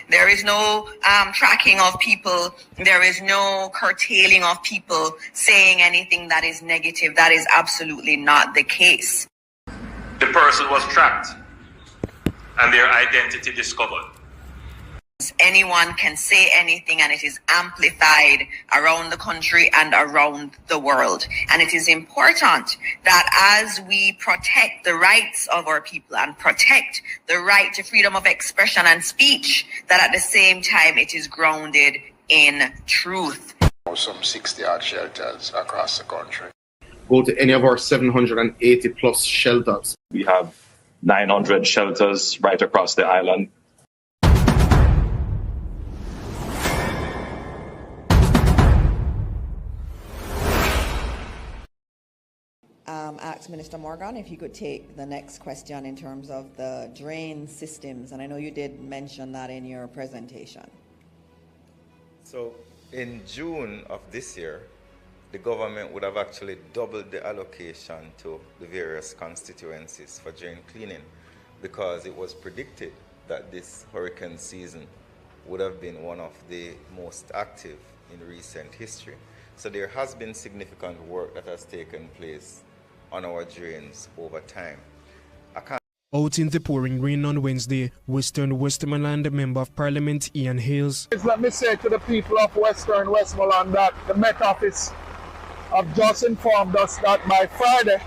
There is no tracking of people. There is no curtailing of people saying anything that is negative. That is absolutely not the case. The person was tracked and their identity discovered. Anyone can say anything, and it is amplified around the country and around the world. And it is important that as we protect the rights of our people and protect the right to freedom of expression and speech, that at the same time it is grounded in truth. Some 60 odd shelters across the country. Go to any of our 780 plus shelters. We have 900 shelters right across the island. Ask Minister Morgan if you could take the next question in terms of the drain systems, and I know you did mention that in your presentation. So in June of this year, the government would have actually doubled the allocation to the various constituencies for drain cleaning, because it was predicted that this hurricane season would have been one of the most active in recent history. So there has been significant work that has taken place on our drains over time. Out in the pouring rain on Wednesday, Western Westmoreland Member of Parliament Ian Hales. Let me say to the people of Western Westmoreland that the Met Office have just informed us that by Friday,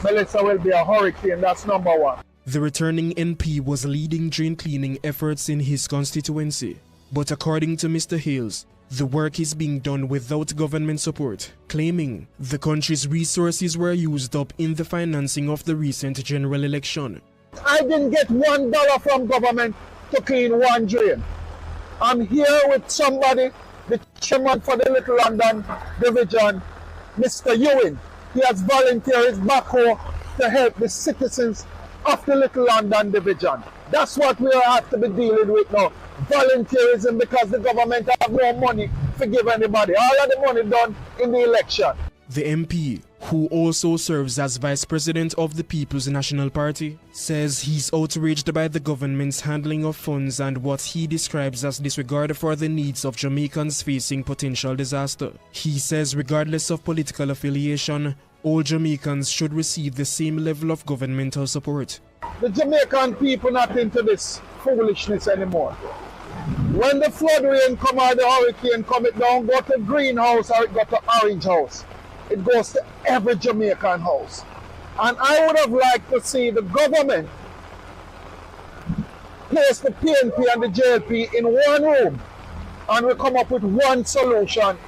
Melissa will be a hurricane. That's number one. The returning NP was leading drain cleaning efforts in his constituency. But according to Mr. Hales, the work is being done without government support, claiming the country's resources were used up in the financing of the recent general election. I didn't get $1 from government to clean one drain. I'm here with somebody, the chairman for the Little London Division, Mr. Ewing. He has volunteered his backhoe to help the citizens of the Little London Division. That's what we have to be dealing with now. Volunteerism, because the government have no money to give anybody. All of the money done in the election. The MP, who also serves as Vice President of the People's National Party, says he's outraged by the government's handling of funds and what he describes as disregard for the needs of Jamaicans facing potential disaster. He says regardless of political affiliation, all Jamaicans should receive the same level of governmental support. The Jamaican people not into this foolishness anymore. When the flood rain come or the hurricane come, it don't go to greenhouse or it go to orange house. It goes to every Jamaican house. And I would have liked to see the government place the PNP and the JLP in one room and we come up with one solution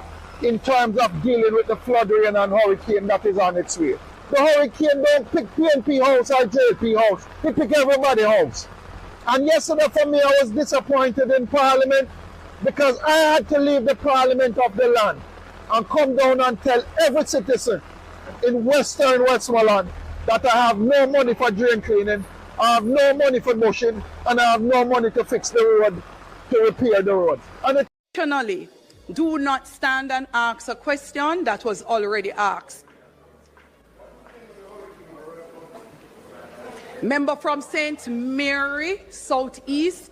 in terms of dealing with the flood rain and hurricane that is on its way. The hurricane don't pick PNP house or JLP house. It pick everybody house. And yesterday for me, I was disappointed in Parliament because I had to leave the Parliament of the land and come down and tell every citizen in Western Westmoreland that I have no money for drain cleaning, I have no money for bushing, and I have no money to fix the road, to repair the road. And additionally, do not stand and ask a question that was already asked. Member from St. Mary, Southeast.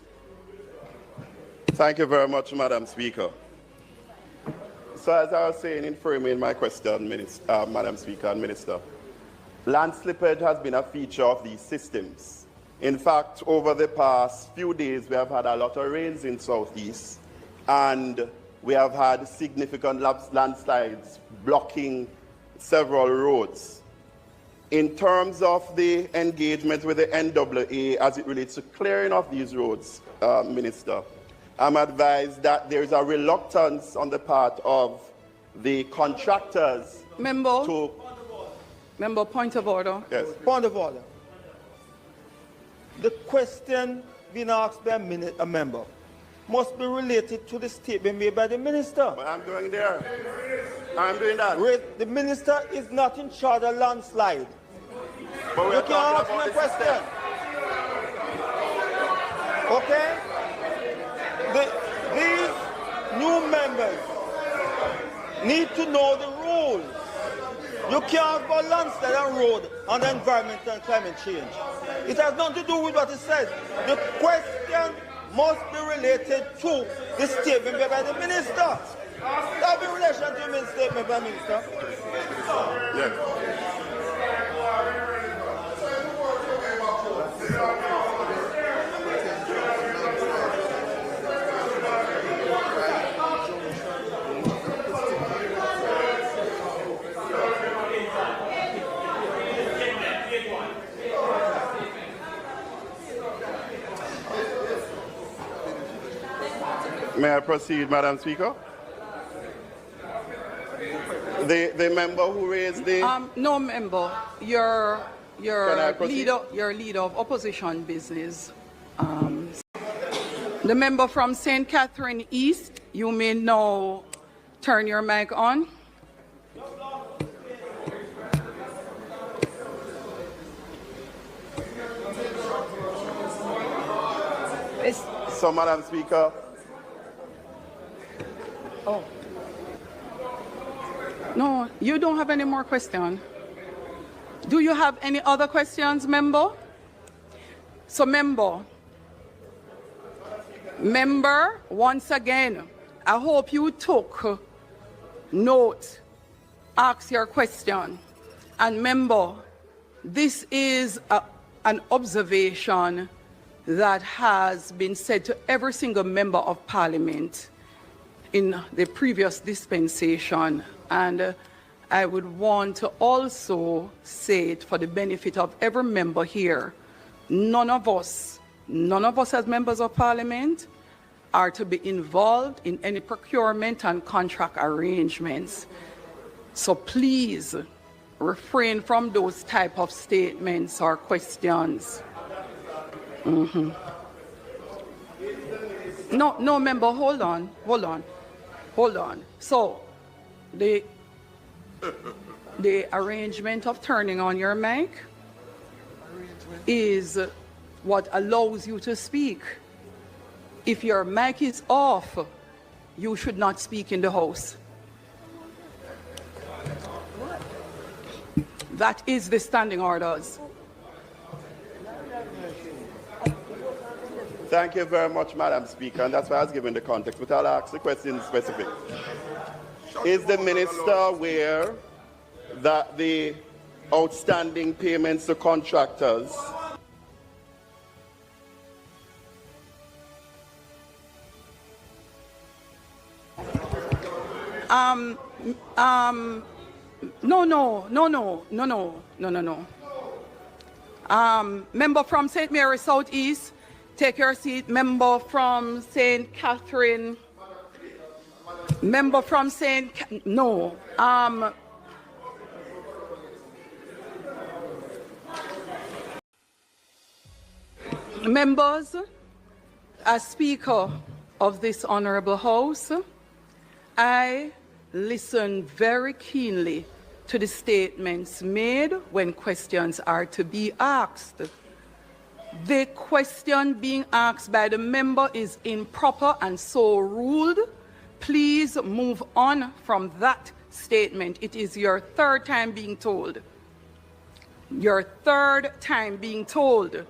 Thank you very much, Madam Speaker. So as I was saying in framing my question, Madam Speaker and Minister, land slippage has been a feature of these systems. In fact, over the past few days, we have had a lot of rains in Southeast, and we have had significant landslides blocking several roads. In terms of the engagement with the NAA as it relates to clearing of these roads, Minister, I'm advised that there's a reluctance on the part of the contractors Member, to... Member, point of order. Yes. Point of order. The question being asked by a member must be related to the statement made by the minister. But I'm going there. I'm doing that. The minister is not in charge of landslide. But we you are can ask talking me a about question. Okay? These new members need to know the rules. You can't go landslide and road on the environment and climate change. It has nothing to do with what it says. The question must be related to the statement made by the minister. That be in relation to the statement by the minister. Yes. May I proceed, Madam Speaker? The member who raised the... No member. Your leader of opposition business. The member from St. Catherine East, you may now turn your mic on. So, Madam Speaker... Oh. No, you don't have any more questions. Do you have any other questions, member? So, member, once again, I hope you took note, ask your question. And member, this is an observation that has been said to every single member of Parliament in the previous dispensation, and I would want to also say it for the benefit of every member here. None of us as members of Parliament are to be involved in any procurement and contract arrangements. So please refrain from those type of statements or questions. No, member, hold on. So, the arrangement of turning on your mic is what allows you to speak. If your mic is off, you should not speak in the House. That is the standing orders. Thank you very much, Madam Speaker, and that's why I was given the context, but I'll ask the question specific. Is the minister aware that the outstanding payments to contractors No. Member from St. Mary Southeast, take your seat. Member from St. Catherine. Member from no. Members, as Speaker of this Honorable House, I listen very keenly to the statements made when questions are to be asked. The question being asked by the member is improper and so ruled. Please move on from that statement. It is your third time being told. Your third time being told.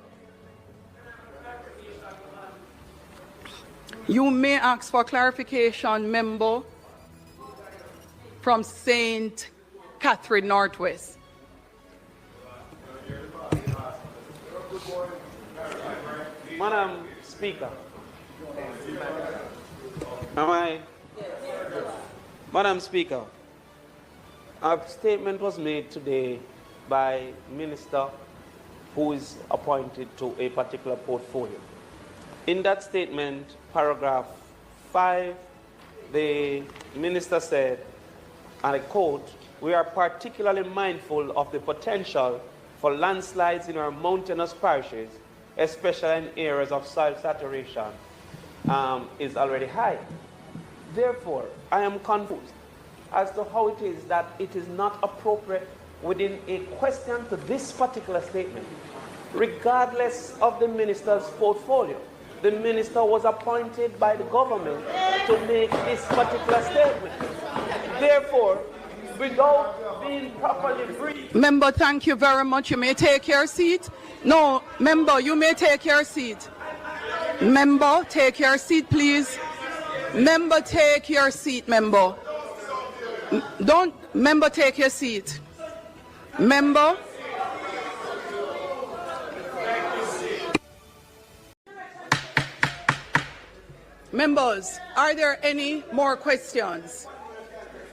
You may ask for clarification, member from St. Catherine Northwest. Madam Speaker, Madam Speaker, a statement was made today by Minister who is appointed to a particular portfolio. In that statement, paragraph 5, the Minister said, and I quote, "We are particularly mindful of the potential for landslides in our mountainous parishes, especially in areas of soil saturation is already high." Therefore, I am confused as to how it is that it is not appropriate within a question to this particular statement, regardless of the minister's portfolio. The minister was appointed by the government to make this particular statement. Therefore, without being properly briefed... Member, thank you very much. You may take your seat. No, member, you may take your seat. Member, take your seat, please. Member, take your seat, member. Member, take your seat. Member. Members, are there any more questions?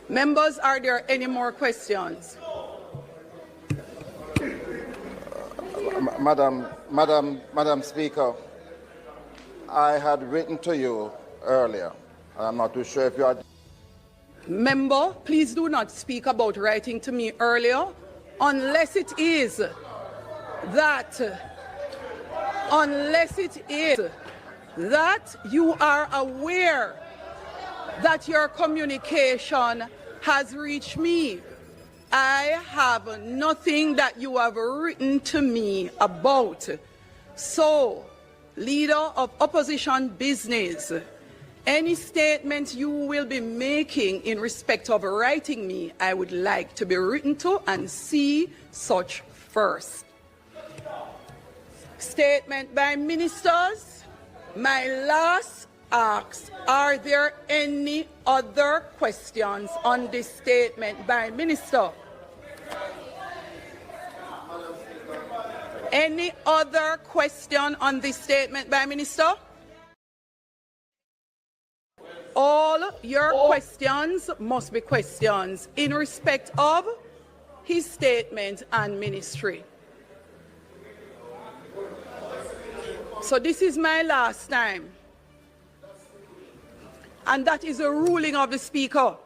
Members, are there any more questions? Madam Speaker, I had written to you earlier, and I'm not too sure if you had... Member, please do not speak about writing to me earlier unless it is that you are aware that your communication has reached me. I have nothing that you have written to me about. So, Leader of Opposition Business, any statement you will be making in respect of writing me, I would like to be written to and see such first. Statement by ministers. My last ask, are there any other questions on this statement by minister? Any other question on this statement by minister? All your questions must be questions in respect of his statement and ministry. So this is my last time. And that is a ruling of the Speaker.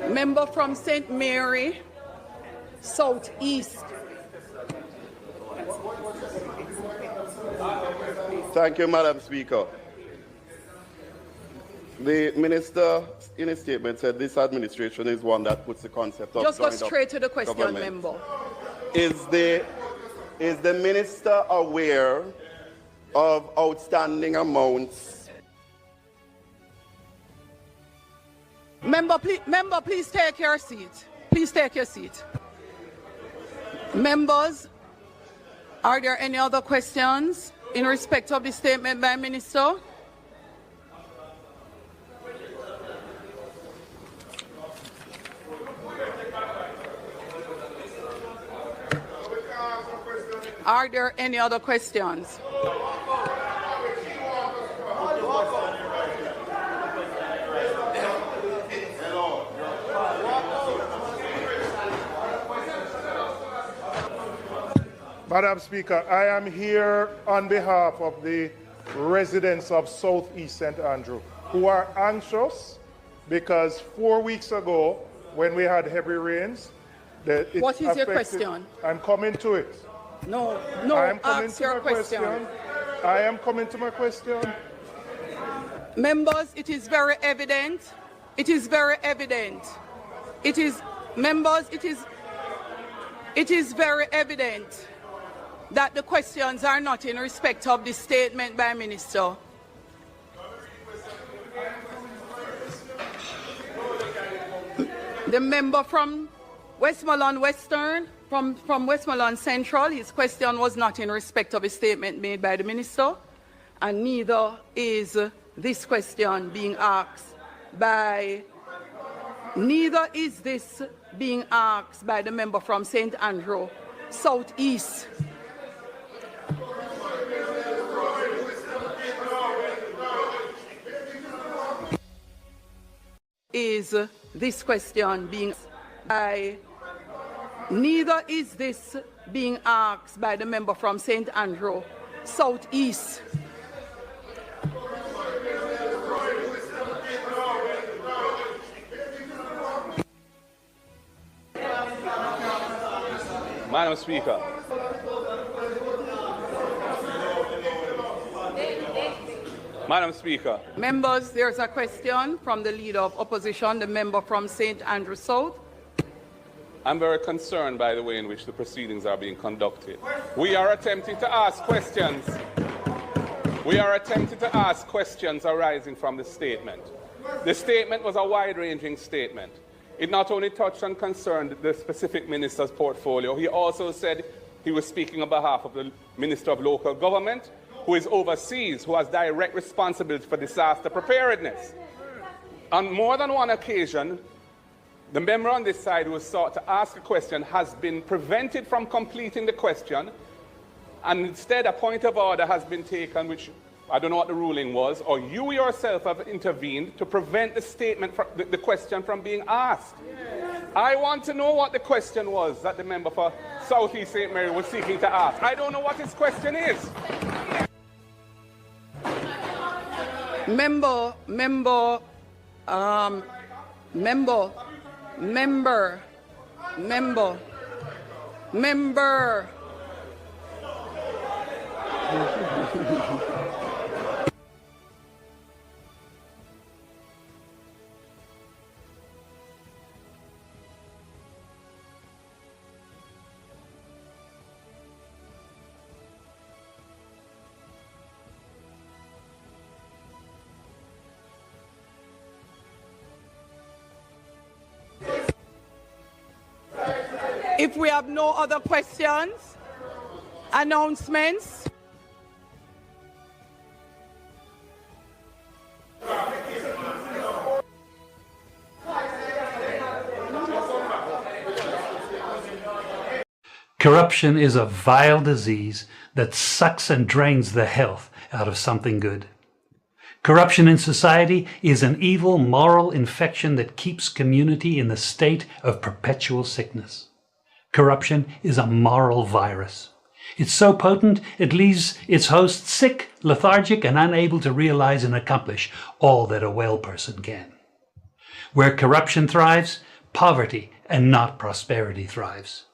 Member from St. Mary, Southeast. Thank you, Madam Speaker. The minister, in his statement, said this administration is one that puts the concept of just go straight to the question, government. member. Is the minister aware of outstanding amounts? Member, please take your seat. Please take your seat. Members, are there any other questions in respect of the statement by minister? Are there any other questions? Madam Speaker, I am here on behalf of the residents of Southeast St. Andrew who are anxious because 4 weeks ago, when we had heavy rains, what is your question? I'm coming to it. No, ask your question. I am coming to my question. Members, it is very evident. It is very evident. It is, members, it is very evident that the questions are not in respect of the statement by minister. The member from Westmoreland Western, from Westmoreland Central, his question was not in respect of a statement made by the minister, and neither is this question being asked by, neither is this being asked by the member from St. Andrew, Southeast. Is this question being by, neither is this being asked by the member from St. Andrew, Southeast. Madam Speaker. Madam Speaker. Members, there's a question from the Leader of Opposition, the member from St. Andrew South. I'm very concerned by the way in which the proceedings are being conducted. We are attempting to ask questions. We are attempting to ask questions arising from the statement. The statement was a wide-ranging statement. It not only touched and concerned the specific minister's portfolio, he also said he was speaking on behalf of the Minister of Local Government, who is overseas, who has direct responsibility for disaster preparedness. On more than one occasion, the member on this side who was sought to ask a question has been prevented from completing the question, and instead a point of order has been taken, which I don't know what the ruling was, or you yourself have intervened to prevent the statement, the question from being asked. I want to know what the question was that the member for South East St. Mary was seeking to ask. I don't know what his question is. Member. If we have no other questions, announcements. Corruption is a vile disease that sucks and drains the health out of something good. Corruption in society is an evil moral infection that keeps community in the state of perpetual sickness. Corruption is a moral virus. It's so potent it leaves its host sick, lethargic, and unable to realize and accomplish all that a well person can. Where corruption thrives, poverty and not prosperity thrives.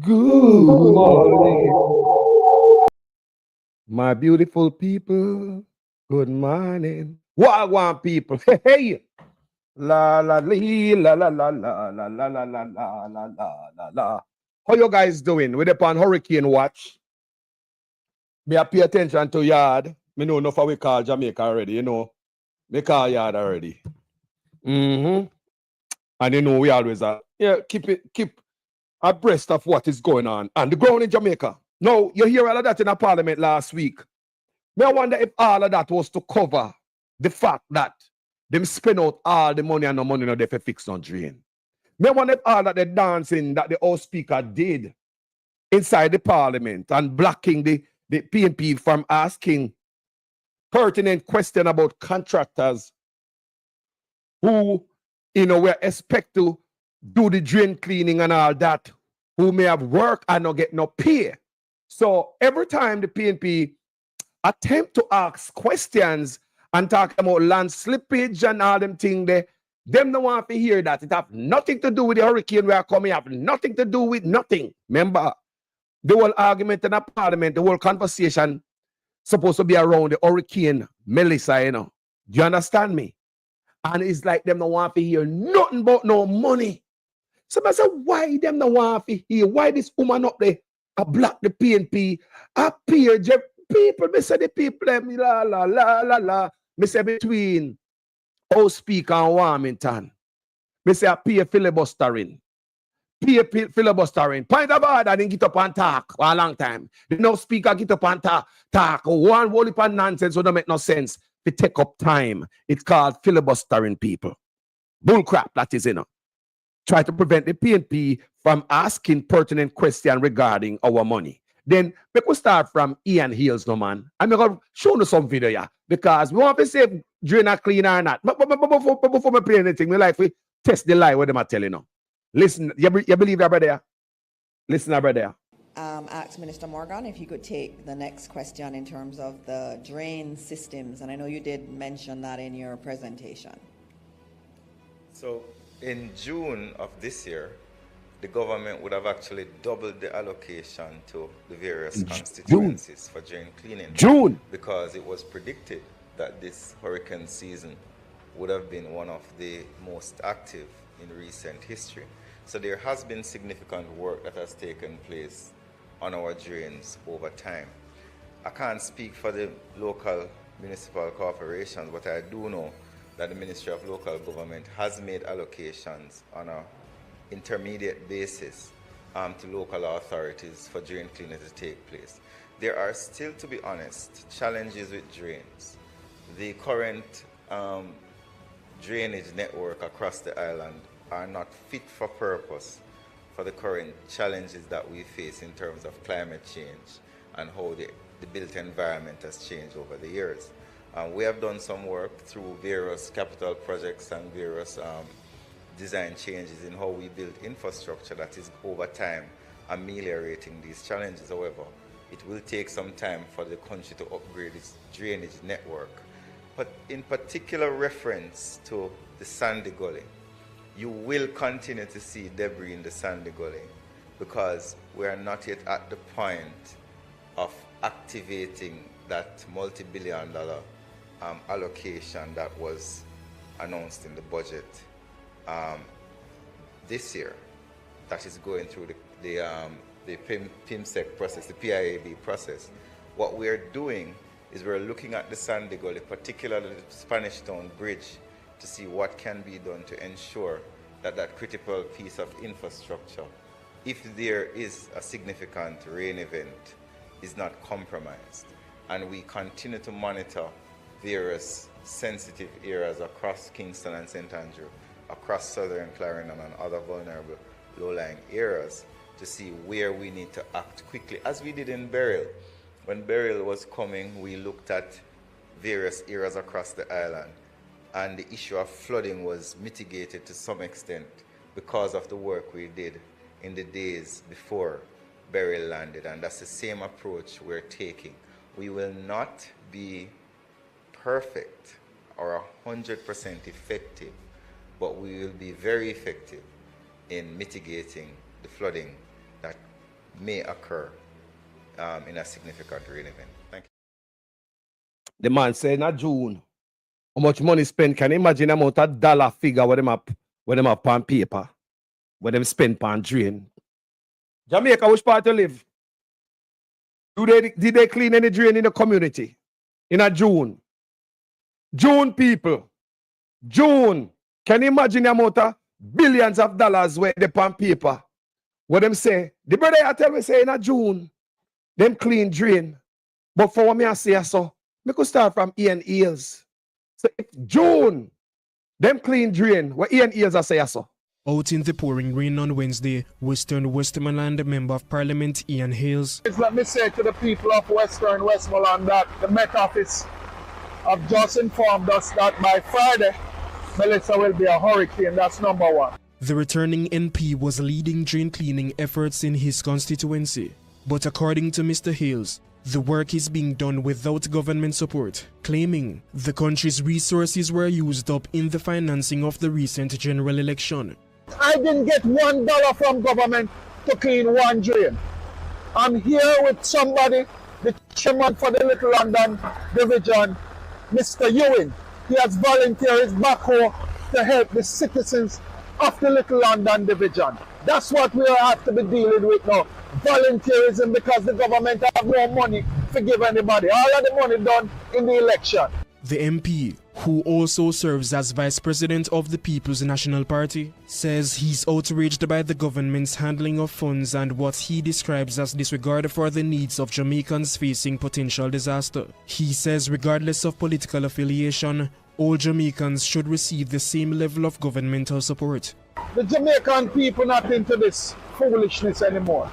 Good morning, my beautiful people. Good morning, Wagwan people. Hey, hey, la la lee, la la la la la la la la la la la la. How you guys doing? We're upon hurricane watch. Me I pay attention to yard. Me know enough how we call Jamaica already. You know, me call yard already. And you know we always are. Yeah, keep abreast of what is going on the ground in Jamaica. Now, you hear all of that in a parliament last week. Me I wonder if all of that was to cover the fact that them spend out all the money and no money no they fix on drain. Me I wonder if all that the dancing that the House Speaker did inside the parliament and blocking the PNP from asking pertinent question about contractors who, you know, we expect to do the drain cleaning and all that, who may have work and not get no pay. So every time the PNP attempt to ask questions and talk about land slippage and all them things, them don't want to hear that. It have nothing to do with the hurricane we are coming, have nothing to do with nothing. Remember, The whole argument in the parliament, the whole conversation supposed to be around the Hurricane Melissa, you know. Do you understand me? And it's like them don't want to hear nothing but no money. So I said, why them don't want to hear? Why this woman up there block the PNP? Appear people, me say the people, them, la la la la la. Me say between House Speaker and Warmington. Me say appear filibustering. Filibustering. Point of order, then get up and talk for a long time. The no speaker get up and talk. One whole heap of nonsense so don't make no sense. To take up time. It's called filibustering, people. Bullcrap, that is, you know. Try to prevent the PNP from asking pertinent questions regarding our money. Then we could start from Ian Hills, no man. I'm going to show you some video, yeah, because we want to say if drain are clean or not. But before we play anything, we like to test the lie what them are telling you. Listen, you believe that, brother? Listen, brother. Ask Minister Morgan if you could take the next question in terms of the drain systems, and I know you did mention that in your presentation. So in June of this year, the government would have actually doubled the allocation to the various constituencies for drain cleaning. Because it was predicted that this hurricane season would have been one of the most active in recent history. So there has been significant work that has taken place on our drains over time. I can't speak for the local municipal corporations, but I do know that the Ministry of Local Government has made allocations on an intermediate basis to local authorities for drain cleaning to take place. There are still, to be honest, challenges with drains. The current drainage network across the island are not fit for purpose for the current challenges that we face in terms of climate change and how the built environment has changed over the years. We have done some work through various capital projects and various design changes in how we build infrastructure that is over time ameliorating these challenges. However, it will take some time for the country to upgrade its drainage network. But in particular reference to the Sandy Gully, you will continue to see debris in the Sandy Gully because we are not yet at the point of activating that multi-billion-dollar allocation that was announced in the budget this year. That is going through the PIMSEC process, the PIAB process. What we are doing is we're looking at the Sandy Gully, particularly the Spanish Town Bridge, to see what can be done to ensure that that critical piece of infrastructure, if there is a significant rain event, is not compromised. And we continue to monitor various sensitive areas across Kingston and St. Andrew, across southern Clarendon and other vulnerable low-lying areas to see where we need to act quickly, as we did in Beryl. When Beryl was coming, we looked at various areas across the island, and the issue of flooding was mitigated to some extent because of the work we did in the days before Beryl landed, and that's the same approach we're taking. We will not be perfect or 100% effective, but we will be very effective in mitigating the flooding that may occur in a significant rain event. Thank you. The man said in June, how much money spent? Can you imagine the amount of dollar figure where them up on paper, where them spend on drain? Jamaica, which part to live? Did they clean any drain in the community? In a June? June, people. June. Can you imagine the amount of billions of dollars where they on paper? What them say? The brother I tell me say in a June, them clean drain. But for what me I say so, me could start from Ian Eels. So if June, them clean drain, what Ian Eels I say so. Out in the pouring rain on Wednesday, Western Westmoreland Member of Parliament Ian Hales. Let me say to the people of Western Westmoreland that the Met Office have just informed us that by Friday, Melissa will be a hurricane. That's number one. The returning NP was leading drain cleaning efforts in his constituency. But according to Mr. Hales, the work is being done without government support, claiming the country's resources were used up in the financing of the recent general election. I didn't get $1 from government to clean one drain. I'm here with somebody, the chairman for the Little London Division, Mr. Ewing. He has volunteered his backhoe to help the citizens of the Little London Division. That's what we have to be dealing with now. Volunteerism, because the government have no money to give anybody. All of the money done in the election. The MP, who also serves as Vice President of the People's National Party, says he's outraged by the government's handling of funds and what he describes as disregard for the needs of Jamaicans facing potential disaster. He says regardless of political affiliation, all Jamaicans should receive the same level of governmental support. The Jamaican people not into this foolishness anymore.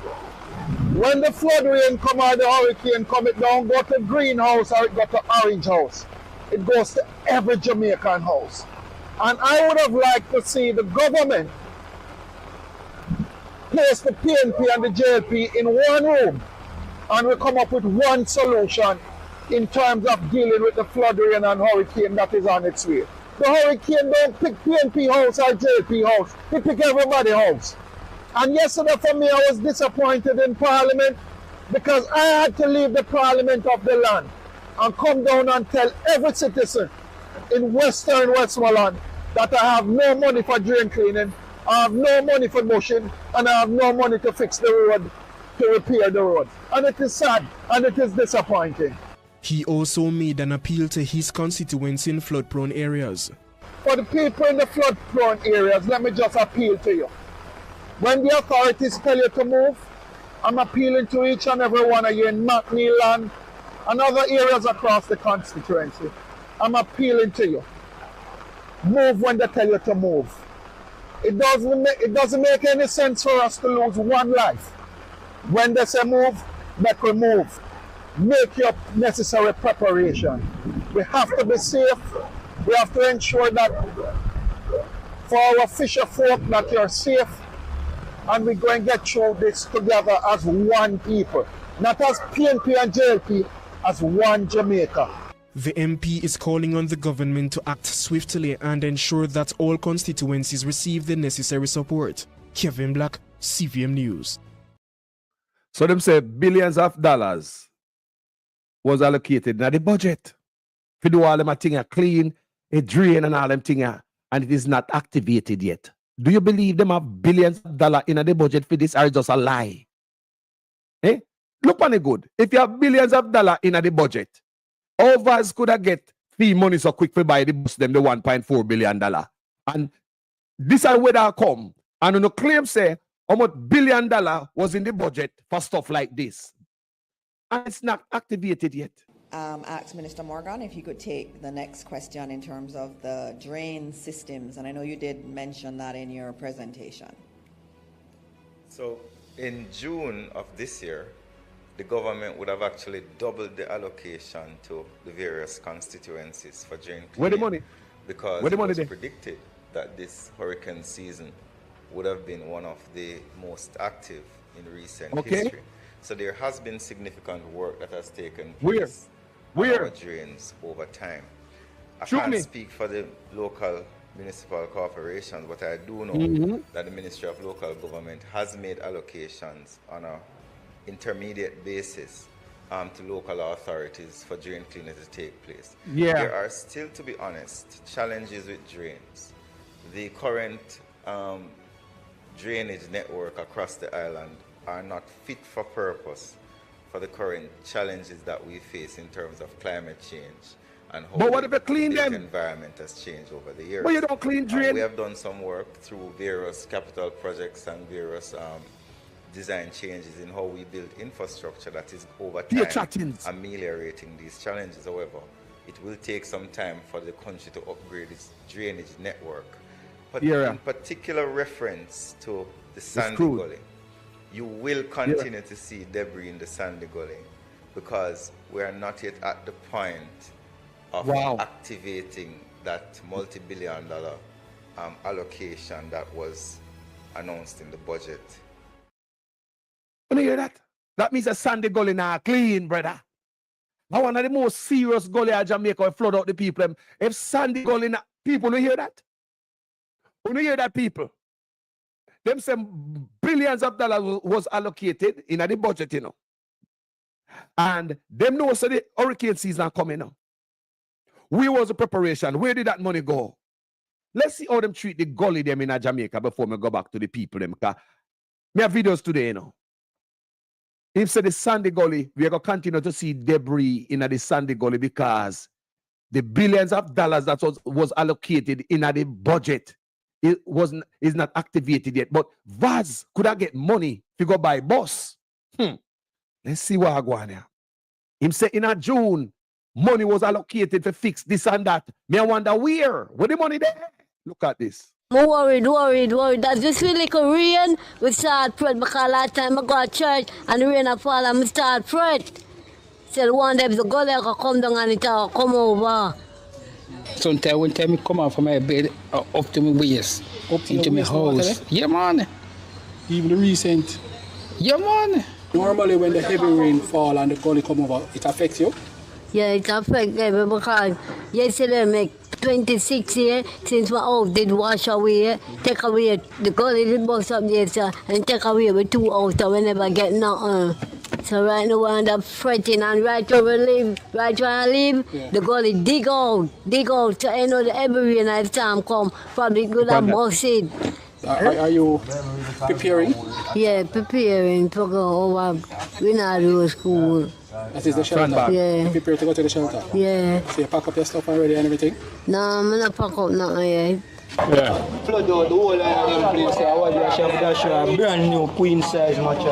When the flood rain come or the hurricane come, it don't go to greenhouse or it go to orange house. It goes to every Jamaican house. And I would have liked to see the government place the PNP and the JLP in one room and we come up with one solution in terms of dealing with the flood rain and hurricane that is on its way. The hurricane don't pick PNP house or JLP house. It pick everybody house. And yesterday for me, I was disappointed in Parliament because I had to leave the Parliament of the land and come down and tell every citizen in Western Westmoreland that I have no money for drain cleaning, I have no money for bushing, and I have no money to fix the road, to repair the road. And it is sad and it is disappointing. He also made an appeal to his constituents in flood-prone areas. For the people in the flood-prone areas, let me just appeal to you. When the authorities tell you to move, I'm appealing to each and every one of you in McNeil and other areas across the constituency. I'm appealing to you. Move when they tell you to move. It doesn't make any sense for us to lose one life. When they say move, let we move. Make your necessary preparation. We have to be safe. We have to ensure that for our fisher folk that you're safe, and we're going to get through this together as one people. Not as PNP and JLP, as one Jamaica. The MP is calling on the government to act swiftly and ensure that all constituencies receive the necessary support. Kevin Black, CVM News. So them say billions of dollars was allocated in the budget to do all them thing clean, a drain and all them thing, and it is not activated yet. Do you believe them have billions of dollars in the budget for this, or just a lie? Eh? Look on it good. If you have billions of dollars in the budget, how Vaz could have get free money so quick for buy the bus them the $1.4 billion? And this is where they come. And on the claim say how much $1 billion was in the budget for stuff like this. And it's not activated yet. Ask Minister Morgan if you could take the next question in terms of the drain systems. And I know you did mention that in your presentation. So in June of this year, the government would have actually doubled the allocation to the various constituencies for drain cleaning. Where the money? Because Where the money it was there? predicted that this hurricane season would have been one of the most active in recent history. So there has been significant work that has taken place on our drains over time. I can't speak for the local municipal corporations, but I do know that the Ministry of Local Government has made allocations on an intermediate basis to local authorities for drain cleaning to take place. There are still, to be honest, challenges with drains. The current drainage network across the island are not fit for purpose for the current challenges that we face in terms of climate change and how but what if you clean the them? Environment has changed over the years. But you don't clean drain. We have done some work through various capital projects and various design changes in how we build infrastructure that is over time ameliorating these challenges. However, it will take some time for the country to upgrade its drainage network. But in particular reference to the Sandy Gully, you will continue to see debris in the Sandy Gully because we are not yet at the point of activating that multi-billion-dollar allocation that was announced in the budget. When you hear that? That means a Sandy Gully now clean, brother. Now one of the most serious gully in Jamaica will flood out the people. If Sandy Gully now, people don't hear that? When you hear that, people? them some billions of dollars was allocated in the budget, you know. And them know so the hurricane season coming now. Where was the preparation? Where did that money go? Let's see how them treat the gully them in Jamaica before we go back to the people them. Because me have videos today, you know. If say the Sandy Gully, we are going to continue to see debris in the Sandy Gully because the billions of dollars that was allocated in the budget is not activated yet. But VAS could I get money to go buy bus? Let's see what I go on here. Him say in a June, money was allocated to fix this and that. Me I wonder where the money there? Look at this. I'm worried. That this really rain, we start pray because last time I go to church and the rain fall and we start pray. So one day the gully will come down and it will come over. Sometimes one time I come out from my bed up to my waist, up into my house. Yeah, man. Even the recent? Yeah, man. Normally when the heavy rain fall and the gully come over, it affects you? Yeah, it affects me because yesterday make 26 years since my house did wash away, take away the gully did bust up there, sir, and take away with 2 hours so we never get nothing. So right now we end up fretting and right where I live, the gully dig out. So I know that every rain as time come, probably good and bust it. Are you preparing? Yeah, preparing to go over. We not do school. That is the shelter? Yeah. You prepare to go to the shelter? Yeah. So you pack up your stuff already and everything? No, I'm not pack up nothing yet. Yeah. Flood out the whole line of place. I was a brand new queen size mattress.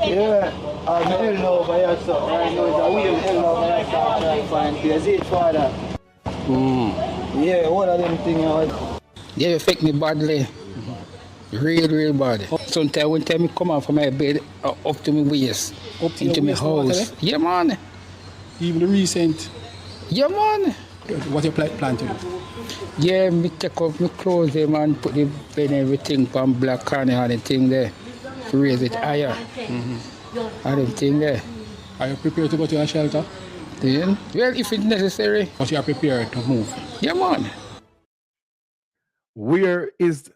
Yeah. I'm hell over here, so right now it's a wheel hell over here, so I'm trying to find place. It for that. Yeah, what are them things? They affect me badly. Real bad. Sometimes one time I come out from my bed up to my waist, up into my house. Yeah, man. Even the recent? Yeah, man. What you plan to do? Yeah, me take off my clothes them and put the bed and everything on black corner and the thing there to raise it higher. And the thing there. Are you prepared to go to a shelter? Yeah. Well, if it's necessary. But you are prepared to move? Yeah, man. Where is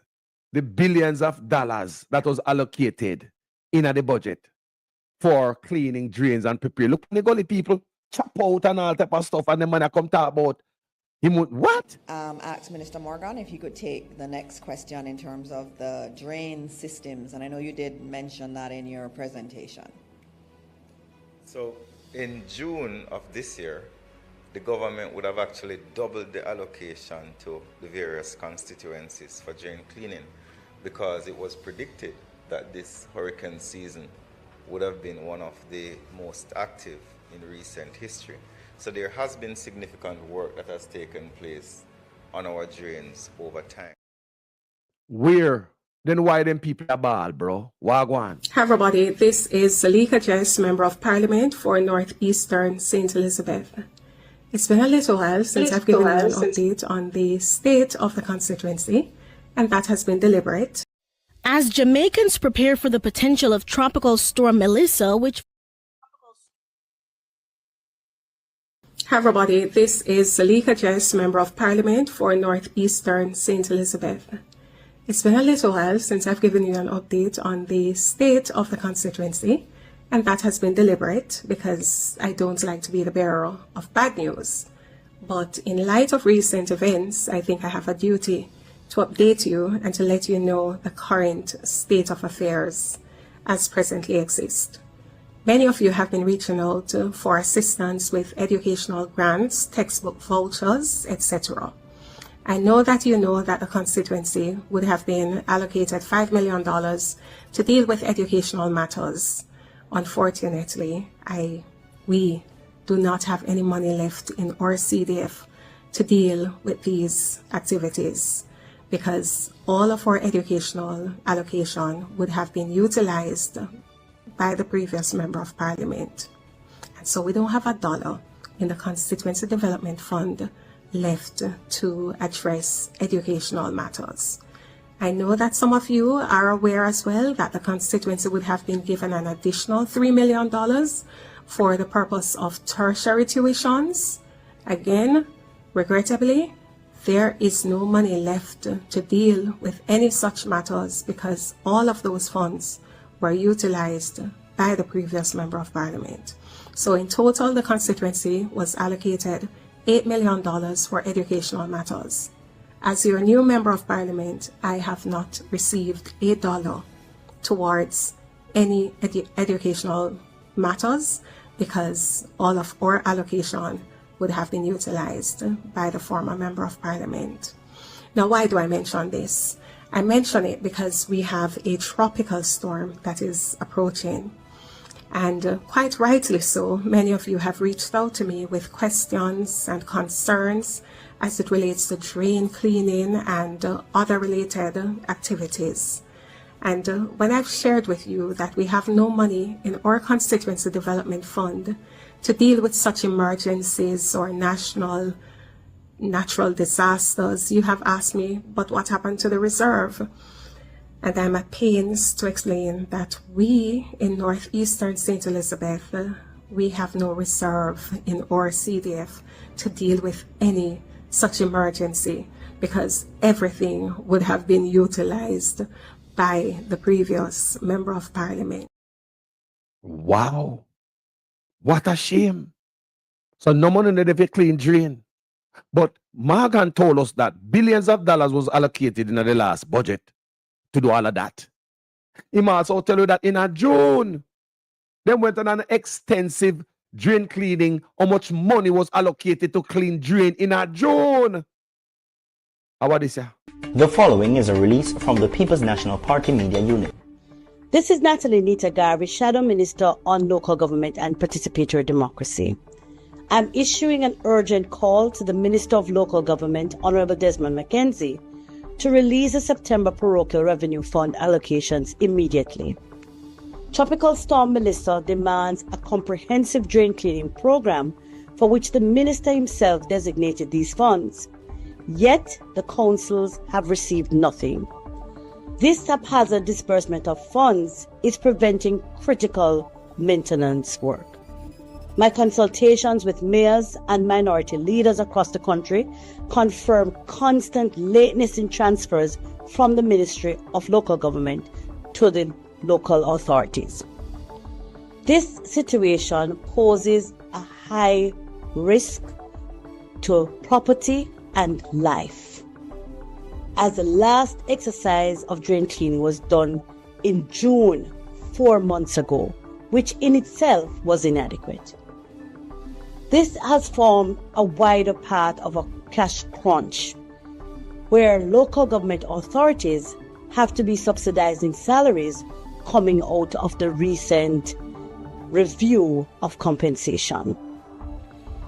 the billions of dollars that was allocated in the budget for cleaning drains and prepare? Look, the gully people chop out and all type of stuff, and the man come talk about him. What? Ask Minister Morgan if he could take the next question in terms of the drain systems, and I know you did mention that in your presentation. So in June of this year, the government would have actually doubled the allocation to the various constituencies for drain cleaning because it was predicted that this hurricane season would have been one of the most active in recent history. So there has been significant work that has taken place on our drains over time. Where? Then why them people are bad, bro? Wagwan. Hi everybody, this is Salika Jess, Member of Parliament for Northeastern St. Elizabeth. It's been a little while since I've given you an update on the state of the constituency, and that has been deliberate. As Jamaicans prepare for the potential of Tropical Storm Melissa, which... Hi everybody, this is Salika Jess, Member of Parliament for Northeastern St. Elizabeth. It's been a little while since I've given you an update on the state of the constituency, and that has been deliberate because I don't like to be the bearer of bad news. But in light of recent events, I think I have a duty to update you and to let you know the current state of affairs as presently exist. Many of you have been reaching out for assistance with educational grants, textbook vouchers, etc. I know that you know that the constituency would have been allocated $5 million to deal with educational matters. Unfortunately, we do not have any money left in our CDF to deal with these activities because all of our educational allocation would have been utilized by the previous Member of Parliament. And so we don't have a dollar in the Constituency Development Fund left to address educational matters. I know that some of you are aware as well that the constituency would have been given an additional $3 million for the purpose of tertiary tuitions. Again, regrettably, there is no money left to deal with any such matters because all of those funds were utilized by the previous Member of Parliament. So in total, the constituency was allocated $8 million for educational matters. As your new Member of Parliament, I have not received $1 towards any educational matters because all of our allocation would have been utilized by the former Member of Parliament. Now, why do I mention this? I mention it because we have a tropical storm that is approaching. And quite rightly so, many of you have reached out to me with questions and concerns as it relates to drain cleaning and other related activities. And when I've shared with you that we have no money in our constituency development fund to deal with such emergencies or national natural disasters, you have asked me, but what happened to the reserve? And I'm at pains to explain that we in northeastern St. Elizabeth, we have no reserve in our CDF to deal with any such emergency because everything would have been utilized by the previous Member of Parliament. Wow. What a shame. So no money in the clean drain. But Morgan told us that billions of dollars was allocated in the last budget to do all of that. He also tell you that in June, they went on an extensive drain cleaning. How much money was allocated to clean drain in June? How about this here? The following is a release from the People's National Party Media Unit. This is Natalie Nitagari, Shadow Minister on Local Government and Participatory Democracy. I'm issuing an urgent call to the Minister of Local Government, Honorable Desmond McKenzie, to release the September Parochial Revenue Fund allocations immediately. Tropical Storm Melissa demands a comprehensive drain cleaning program for which the Minister himself designated these funds. Yet, the councils have received nothing. This haphazard disbursement of funds is preventing critical maintenance work. My consultations with mayors and minority leaders across the country confirm constant lateness in transfers from the Ministry of Local Government to the local authorities. This situation poses a high risk to property and life, as the last exercise of drain cleaning was done in June 4 months ago, which in itself was inadequate. This has formed a wider part of a cash crunch, where local government authorities have to be subsidizing salaries coming out of the recent review of compensation.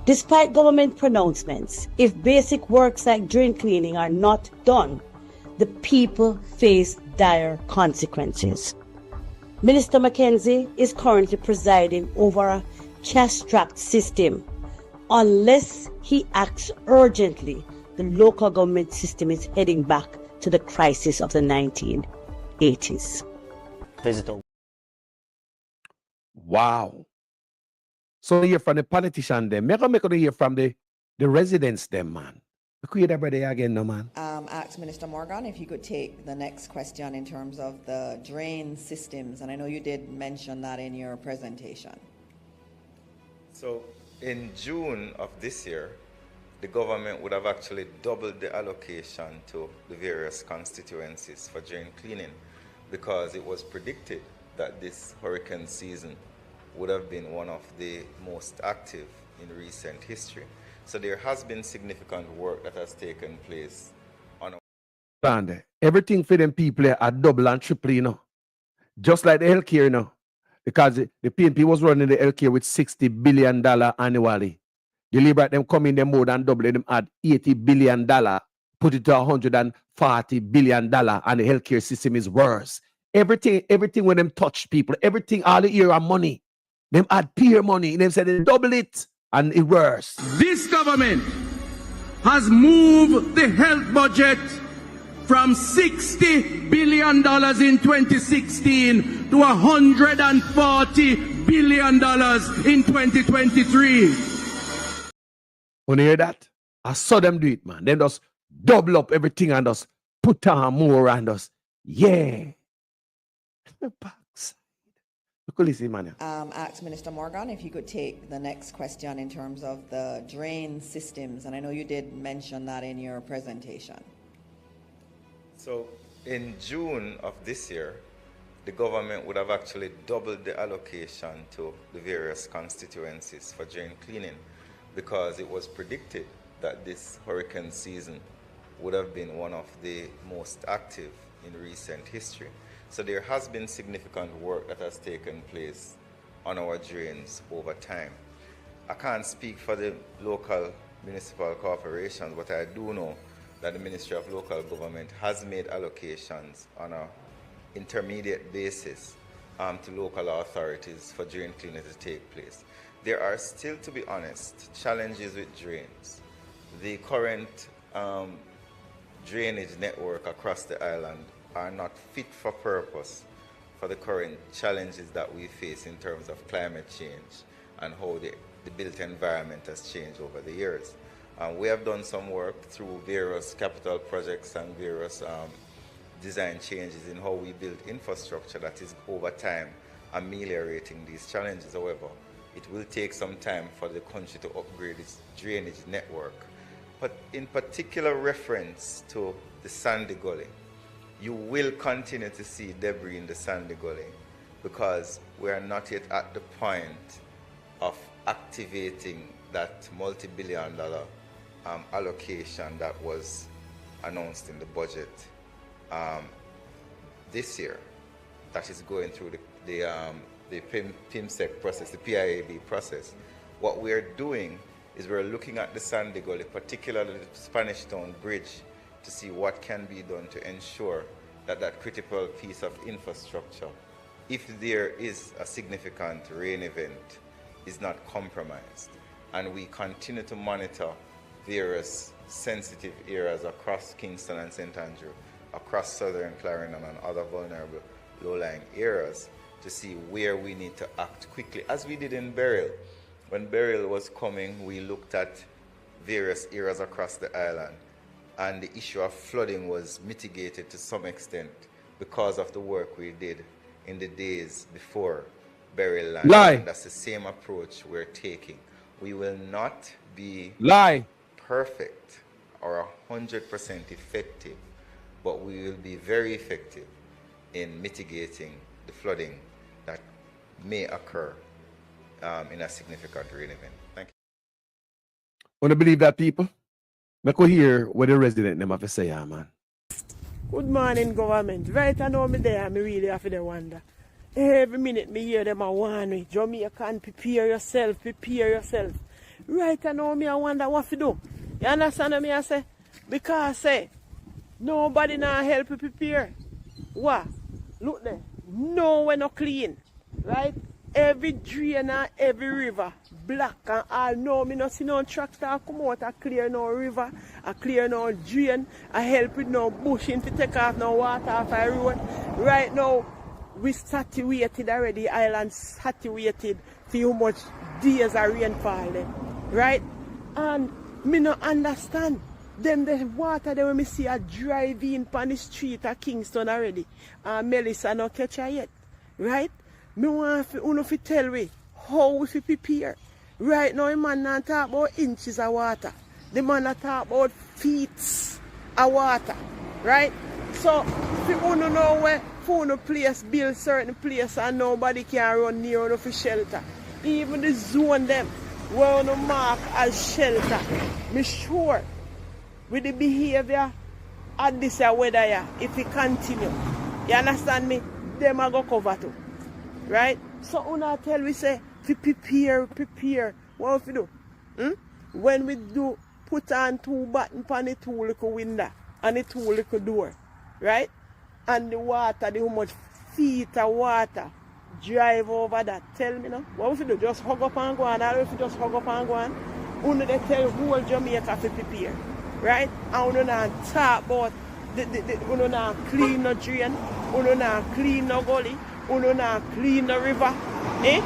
Despite government pronouncements, if basic works like drain cleaning are not done, the people face dire consequences. Minister McKenzie is currently presiding over a cash-strapped system. Unless he acts urgently, the local government system is heading back to the crisis of the 1980s. Visitor. Wow. So hear from the politician them. Make to hear from the residents them, man. Could you brother again, no man? Ask Minister Morgan if you could take the next question in terms of the drain systems, and I know you did mention that in your presentation. So in June of this year, the government would have actually doubled the allocation to the various constituencies for drain cleaning because it was predicted that this hurricane season would have been one of the most active in recent history. So there has been significant work that has taken place on everything for them people are double and triple, you know. Just like the healthcare, you know. Because the PNP was running the healthcare with $60 billion annually. The Liberal them come in them more than double, them add $80 billion, put it to $140 billion, and the healthcare system is worse. Everything when them touch people, everything, all the year of money, them add peer money, them say they double it, and it worse. This government has moved the health budget from $60 billion in 2016 to $140 billion in 2023. When you hear that, I saw them do it, man. Them just double up everything and us put on more and us. Yeah. Ask Minister Morgan if he could take the next question in terms of the drain systems, and I know you did mention that in your presentation. So in June of this year, the government would have actually doubled the allocation to the various constituencies for drain cleaning, because it was predicted that this hurricane season would have been one of the most active in recent history. So there has been significant work that has taken place on our drains over time. I can't speak for the local municipal corporations, but I do know that the Ministry of Local Government has made allocations on an intermediate basis to local authorities for drain cleaning to take place. There are still, to be honest, challenges with drains. The current drainage network across the island are not fit for purpose for the current challenges that we face in terms of climate change and how the built environment has changed over the years. We have done some work through various capital projects and various design changes in how we build infrastructure that is over time ameliorating these challenges. However, it will take some time for the country to upgrade its drainage network. But in particular reference to the Sandy Gully, you will continue to see debris in the Sandy Gully because we are not yet at the point of activating that multi-billion-dollar allocation that was announced in the budget this year, that is going through the PIMSEC process, the PIAB process. What we are doing is we're looking at the Sandy Gully, particularly the Spanish Town Bridge, to see what can be done to ensure that that critical piece of infrastructure, if there is a significant rain event, is not compromised. And we continue to monitor various sensitive areas across Kingston and St. Andrew, across southern Clarendon and other vulnerable low-lying areas to see where we need to act quickly, as we did in Beryl. When Beryl was coming, we looked at various areas across the island, and the issue of flooding was mitigated to some extent because of the work we did in the days before Beryl landed. And that's the same approach we're taking. We will not be perfect or 100% effective, but we will be very effective in mitigating the flooding that may occur in a significant rain event. Thank you. Want to believe that, people? I could hear what the resident them have to say, man. Good morning, government. Right, I know me there, me really have to wonder. Every minute me hear them a warn me, Jamaican, prepare yourself, prepare yourself. Right, I know me I wonder what to do. You understand what me I say? Because say, nobody now help you prepare. What? Look there. No, we're not clean. Right? Every drain and every river, black and all. No, me not see no tractor come out and clear no river, and clear no drain, and help with no bushing to take off no water off the road. Right now, we saturated already, island saturated for how much days of rainfall there. Right? And me not understand. Them the water that when me see a driving on the street at Kingston already, and Melissa not catch her yet. Right? Me want to tell me how we prepare. Right now, the man not talk about inches of water. The man not talk about feet of water. Right? So, if you want to know where for place build certain place and nobody can run near enough for shelter, even the zone them where you mark as shelter, me sure with the behavior at this weather, if it continue, you understand me? Them are going to cover too. Right? So una tell we say to prepare. What we do? When we do put on 2 buttons on the 2 little window and the 2 little door, right? And the water, how much feet of water drive over that. Tell me now. What we do? Just hug up and go on, or if you just hug up and go on, una they tell whole Jamaica to prepare. Right? And una not talk about una not clean no drain, una not clean no gully. Uno now clean the river, we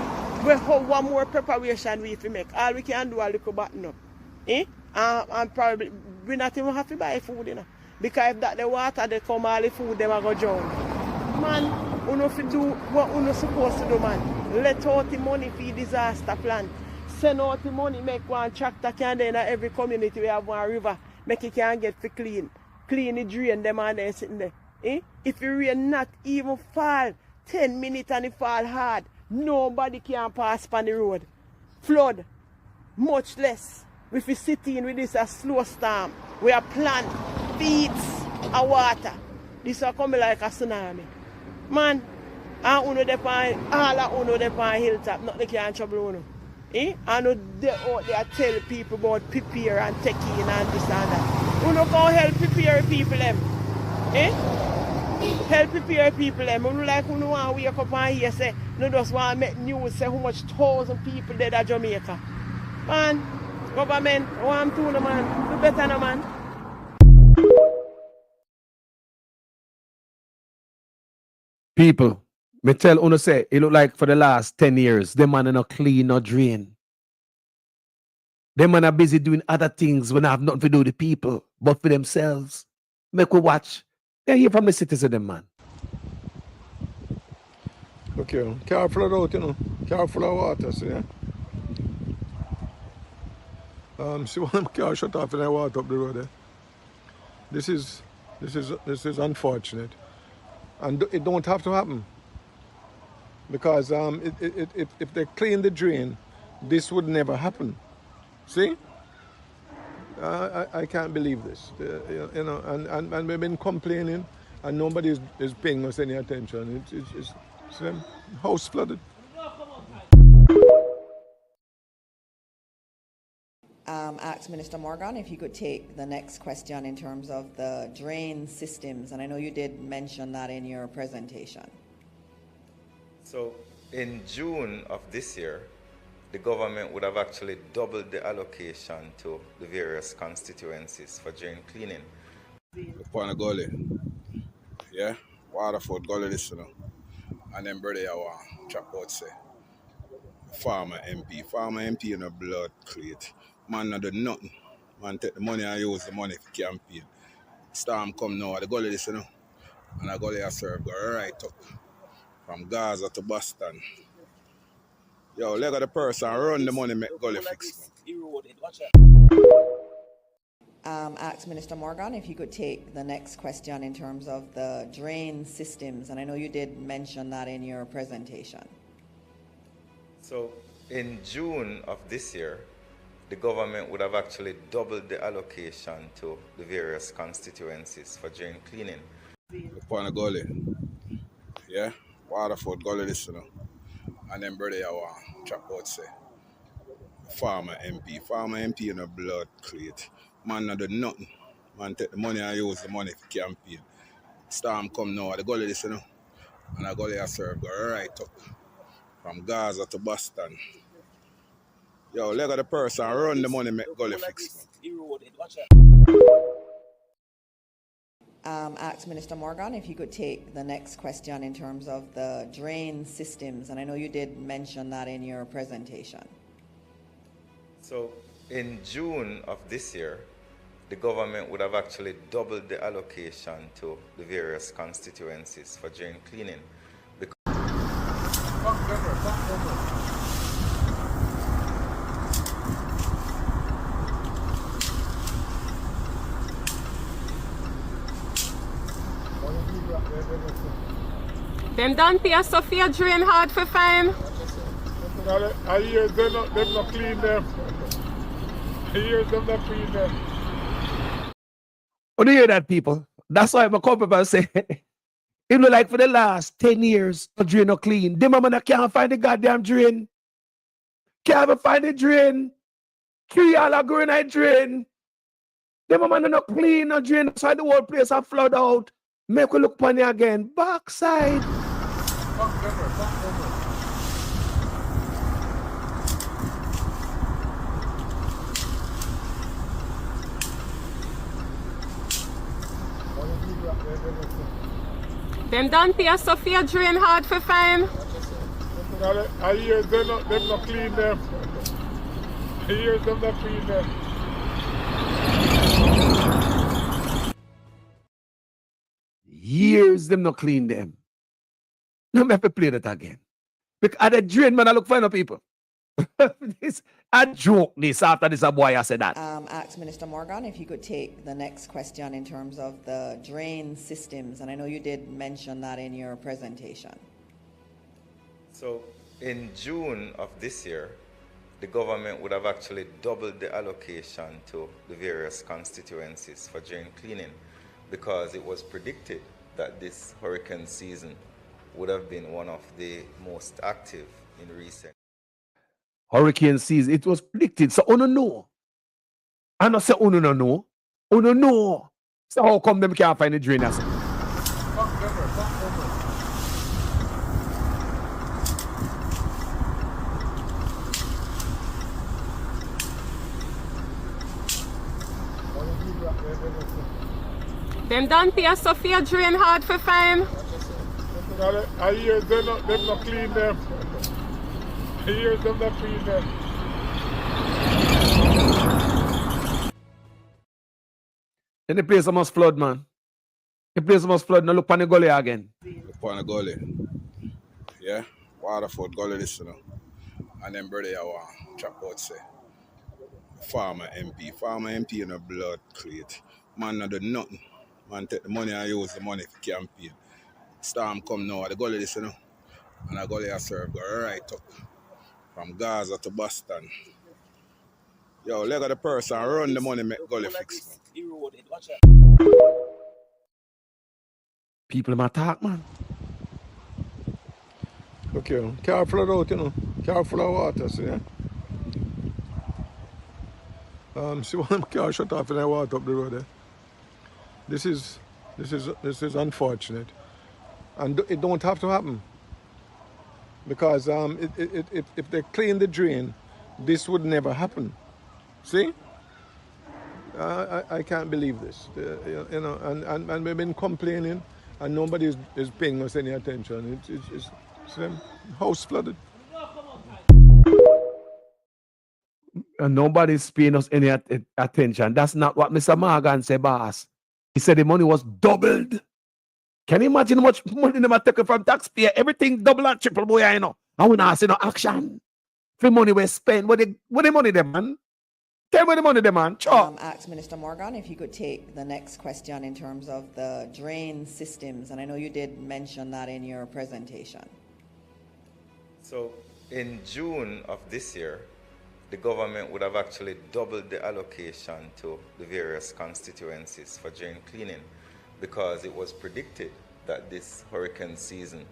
have one more preparation we have to make. All we can do a little button up, And probably we not even have to buy food, you know. Because if that the water they come, all the food them are go drown. Man, you know if you do what you supposed to do, man. Let out the money for the disaster plan. Send out the money, make one tractor can in every community we have one river, make it can get for clean. Clean the drain them and they sitting there. Eh? If the rain not even fall 10 minutes and it fall hard, nobody can pass on the road. Flood, much less. If we sit in with this a slow storm, we are plant, feeds, and water. This will come like a tsunami. Man, and uno depend, all of uno depend hilltop, not they can trouble uno. Eh? And they out there tell people about prepare and take in and this and that. Uno can help prepare people them. Eh? Help prepare people them. Uno like uno want to wake up and hear say, no just want to make news say how much 1,000 people dead at Jamaica. Man, government, I want to no man. Do better no man. People, me tell uno say, it look like for the last 10 years, them man are not clean or drain. Them man are busy doing other things when I have nothing to do with the people, but for themselves. Make we watch. They hear from the citizen, them man. Okay, car flood out, you know. Car full of water, see, yeah? See one of them car shut off and I water up the road, eh? This is unfortunate. And it don't have to happen. Because if they clean the drain, this would never happen. See? I can't believe this. You know, and we've been complaining and nobody is paying us any attention. It's house flooded. Ask Minister Morgan if you could take the next question in terms of the drain systems, and I know you did mention that in your presentation. So in June of this year, the government would have actually doubled the allocation to the various constituencies for drain cleaning. Upon a gully, yeah, Waterford gully this, you know, and then brother I want chop out say, Farmer MP in a blood crate. Man not do nothing. Man take the money and use the money for campaign. Storm come now, the gully this, you know, and the gully I serve go right up from Gaza to Boston. Yo, leg of the person, run the money, make gully fix. Ask Minister Morgan if you could take the next question in terms of the drain systems, and I know you did mention that in your presentation. So in June of this year, the government would have actually doubled the allocation to the various constituencies for drain cleaning. Upon a gully, yeah, Waterford gully this, you know, and then brother I want chop out say, Farmer MP in a blood crate. Man not do nothing. Man take the money and use the money for campaign. Storm come now, the gully this, you know, and the gully I serve go right up from Gaza to Boston. Yo, leg of the person, run the money, make gully fix. Ask Minister Morgan if you could take the next question in terms of the drain systems, and I know you did mention that in your presentation. So in June of this year, the government would have actually doubled the allocation to the various constituencies for drain cleaning. Them done pay Sophia drain hard for fine. I hear them not clean them. I hear them not clean them. What do you hear that, people? That's why my couple say, you know, like for the last 10 years, the drain not clean. Them man can't find the goddamn drain. Can't even find the drain. 3 all are going at drain. Them man not clean, no drain. That's why the whole place are flood out. Make we look upon it again. Backside. Them done pay Sophia drain hard for fine. I hear them not clean them. I hear them not clean them. Years them not clean them. No me have to play that again. Because at the drain, man, I look for no people. This a joke this after this a boy I said that. Ask Minister Morgan if he could take the next question in terms of the drain systems, and I know you did mention that in your presentation. So in June of this year, the government would have actually doubled the allocation to the various constituencies for drain cleaning because it was predicted that this hurricane season would have been one of the most active in recent. Hurricane season, it was predicted. So uno know. I not say uno no know. Uno know. So how come them can't find the drainers? Them done pay Sophia drain hard for fame. I hear them not clean them. I hear them not clean them. Then the place must flood, man. The place must flood. Now look on the gully again. Look on the gully. Yeah? Waterford gully this, you know. And then brother, I want chop out say. Farmer MP. Farmer MP in a blood crate. Man not do nothing. Man take the money and use the money for campaign. Storm come now at the gully this, you know. And the gully I serve go right up. From Gaza to Boston. Yo, leg of the person run the money make gully fix. People in my talk, man. Look here, car flood out, you know. Car full of water, see, yeah? See one car shut off and I walk up the road there. This is unfortunate. And it don't have to happen. Because if they clean the drain, this would never happen. See? I can't believe this. You know, and we've been complaining and nobody is paying us any attention. It's house flooded. And nobody's paying us any attention. That's not what Mr. Morgan said, boss. He said the money was doubled. Can you imagine how much money they are taking from taxpayer? Everything double and triple, boy, you know. And we not see no action. For money we spend, what the money them, man? Tell me the money them, man. Ask Minister Morgan if he could take the next question in terms of the drain systems, and I know you did mention that in your presentation. So in June of this year, the government would have actually doubled the allocation to the various constituencies for drain cleaning because it was predicted that this hurricane season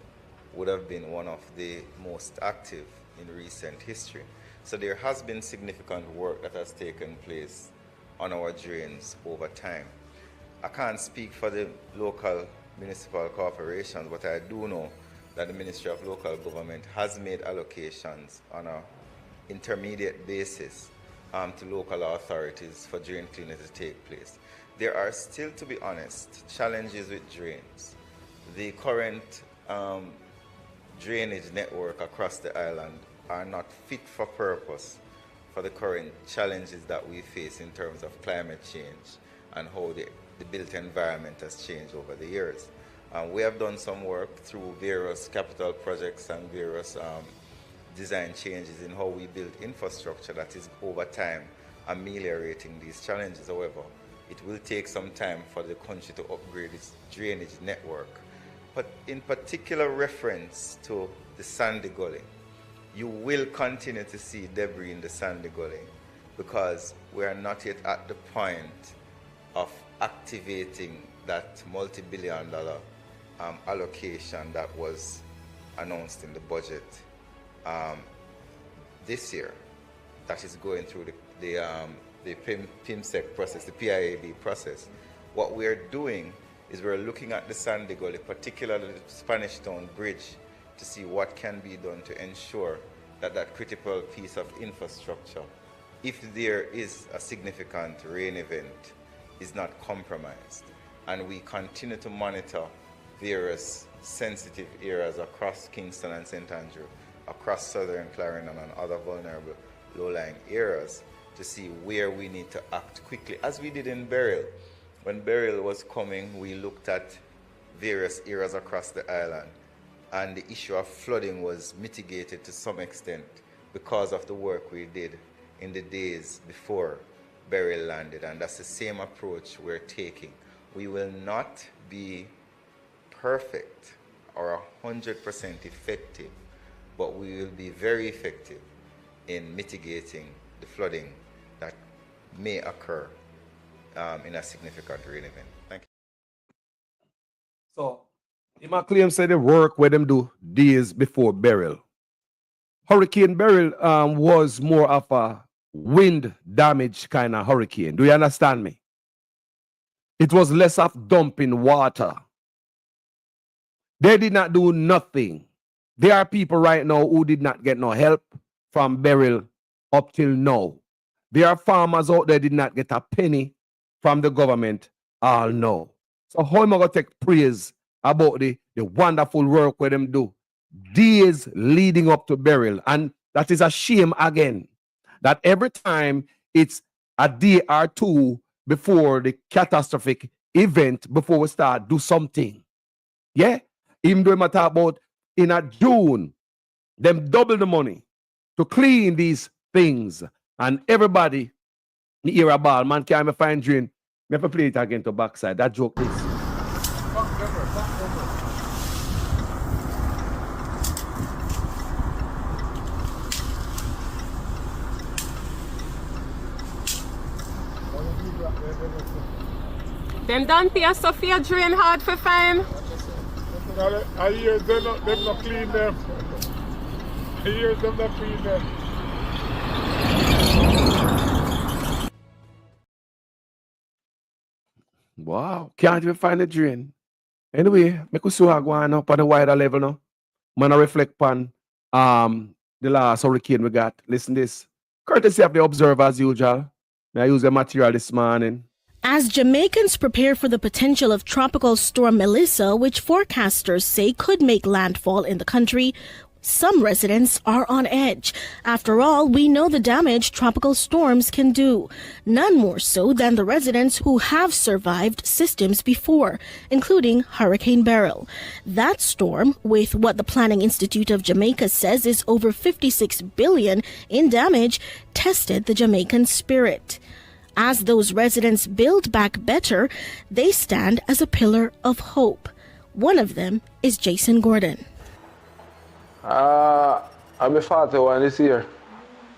would have been one of the most active in recent history. So there has been significant work that has taken place on our drains over time. I can't speak for the local municipal corporations, but I do know that the Ministry of Local Government has made allocations on an intermediate basis to local authorities for drain cleaning to take place. There are still, to be honest, challenges with drains. The current drainage network across the island are not fit for purpose for the current challenges that we face in terms of climate change and how the built environment has changed over the years. We have done some work through various capital projects and various design changes in how we build infrastructure that is over time ameliorating these challenges. However, it will take some time for the country to upgrade its drainage network. But in particular reference to the Sandy Gully, you will continue to see debris in the Sandy Gully because we are not yet at the point of activating that multi-billion-dollar allocation that was announced in the budget this year. That is going through the PIMSEC process, the PIAB process. What we're doing is we're looking at the Sandy Gully, particularly the Spanish Town Bridge, to see what can be done to ensure that that critical piece of infrastructure, if there is a significant rain event, is not compromised. And we continue to monitor various sensitive areas across Kingston and St. Andrew, across southern Clarendon and other vulnerable low-lying areas to see where we need to act quickly, as we did in Beryl. When Beryl was coming, we looked at various areas across the island. And the issue of flooding was mitigated to some extent because of the work we did in the days before Beryl landed. And that's the same approach we're taking. We will not be perfect or 100% effective, but we will be very effective in mitigating the flooding that may occur in a significant rain event. Thank you. So, my claim said the work where them do days before Beryl. Hurricane Beryl was more of a wind damage kind of hurricane. Do you understand me? It was less of dumping water. They did not do nothing. There are people right now who did not get no help from Beryl up till now. There are farmers out there did not get a penny from the government all now. So how am I going to take praise about the wonderful work where them do days leading up to Beryl? And that is a shame again, that every time it's a day or two before the catastrophic event, before we start, do something. Yeah? Even though I talk about in a June, them double the money to clean these things. And everybody, me hear a ball, man can't even find drain. Me have to play it again to backside. That joke is. Them done pay Sophia drain hard for fine. I hear them not clean them. I hear them not clean them. Wow, can't even find the drain. Anyway, make us go on up on a wider level now. Man, I reflect on the last hurricane we got. Listen this. Courtesy of the Observer as usual. I use the material this morning. As Jamaicans prepare for the potential of Tropical Storm Melissa, which forecasters say could make landfall in the country, some residents are on edge. After all, we know the damage tropical storms can do. None more so than the residents who have survived systems before, including Hurricane Beryl. That storm, with what the Planning Institute of Jamaica says is over $56 billion in damage, tested the Jamaican spirit. As those residents build back better, they stand as a pillar of hope. One of them is Jason Gordon. I'll be 41 this year.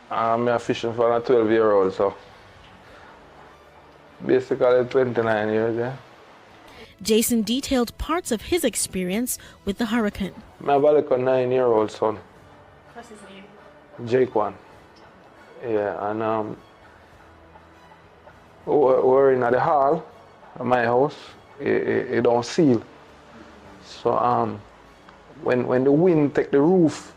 I'm fishing for a 12-year-old, so basically 29 years, yeah. Jason detailed parts of his experience with the hurricane. I have like a 9-year-old son. What's his name? Jake one. Yeah, and we're in the hall of my house. It don't seal. So when the wind take the roof,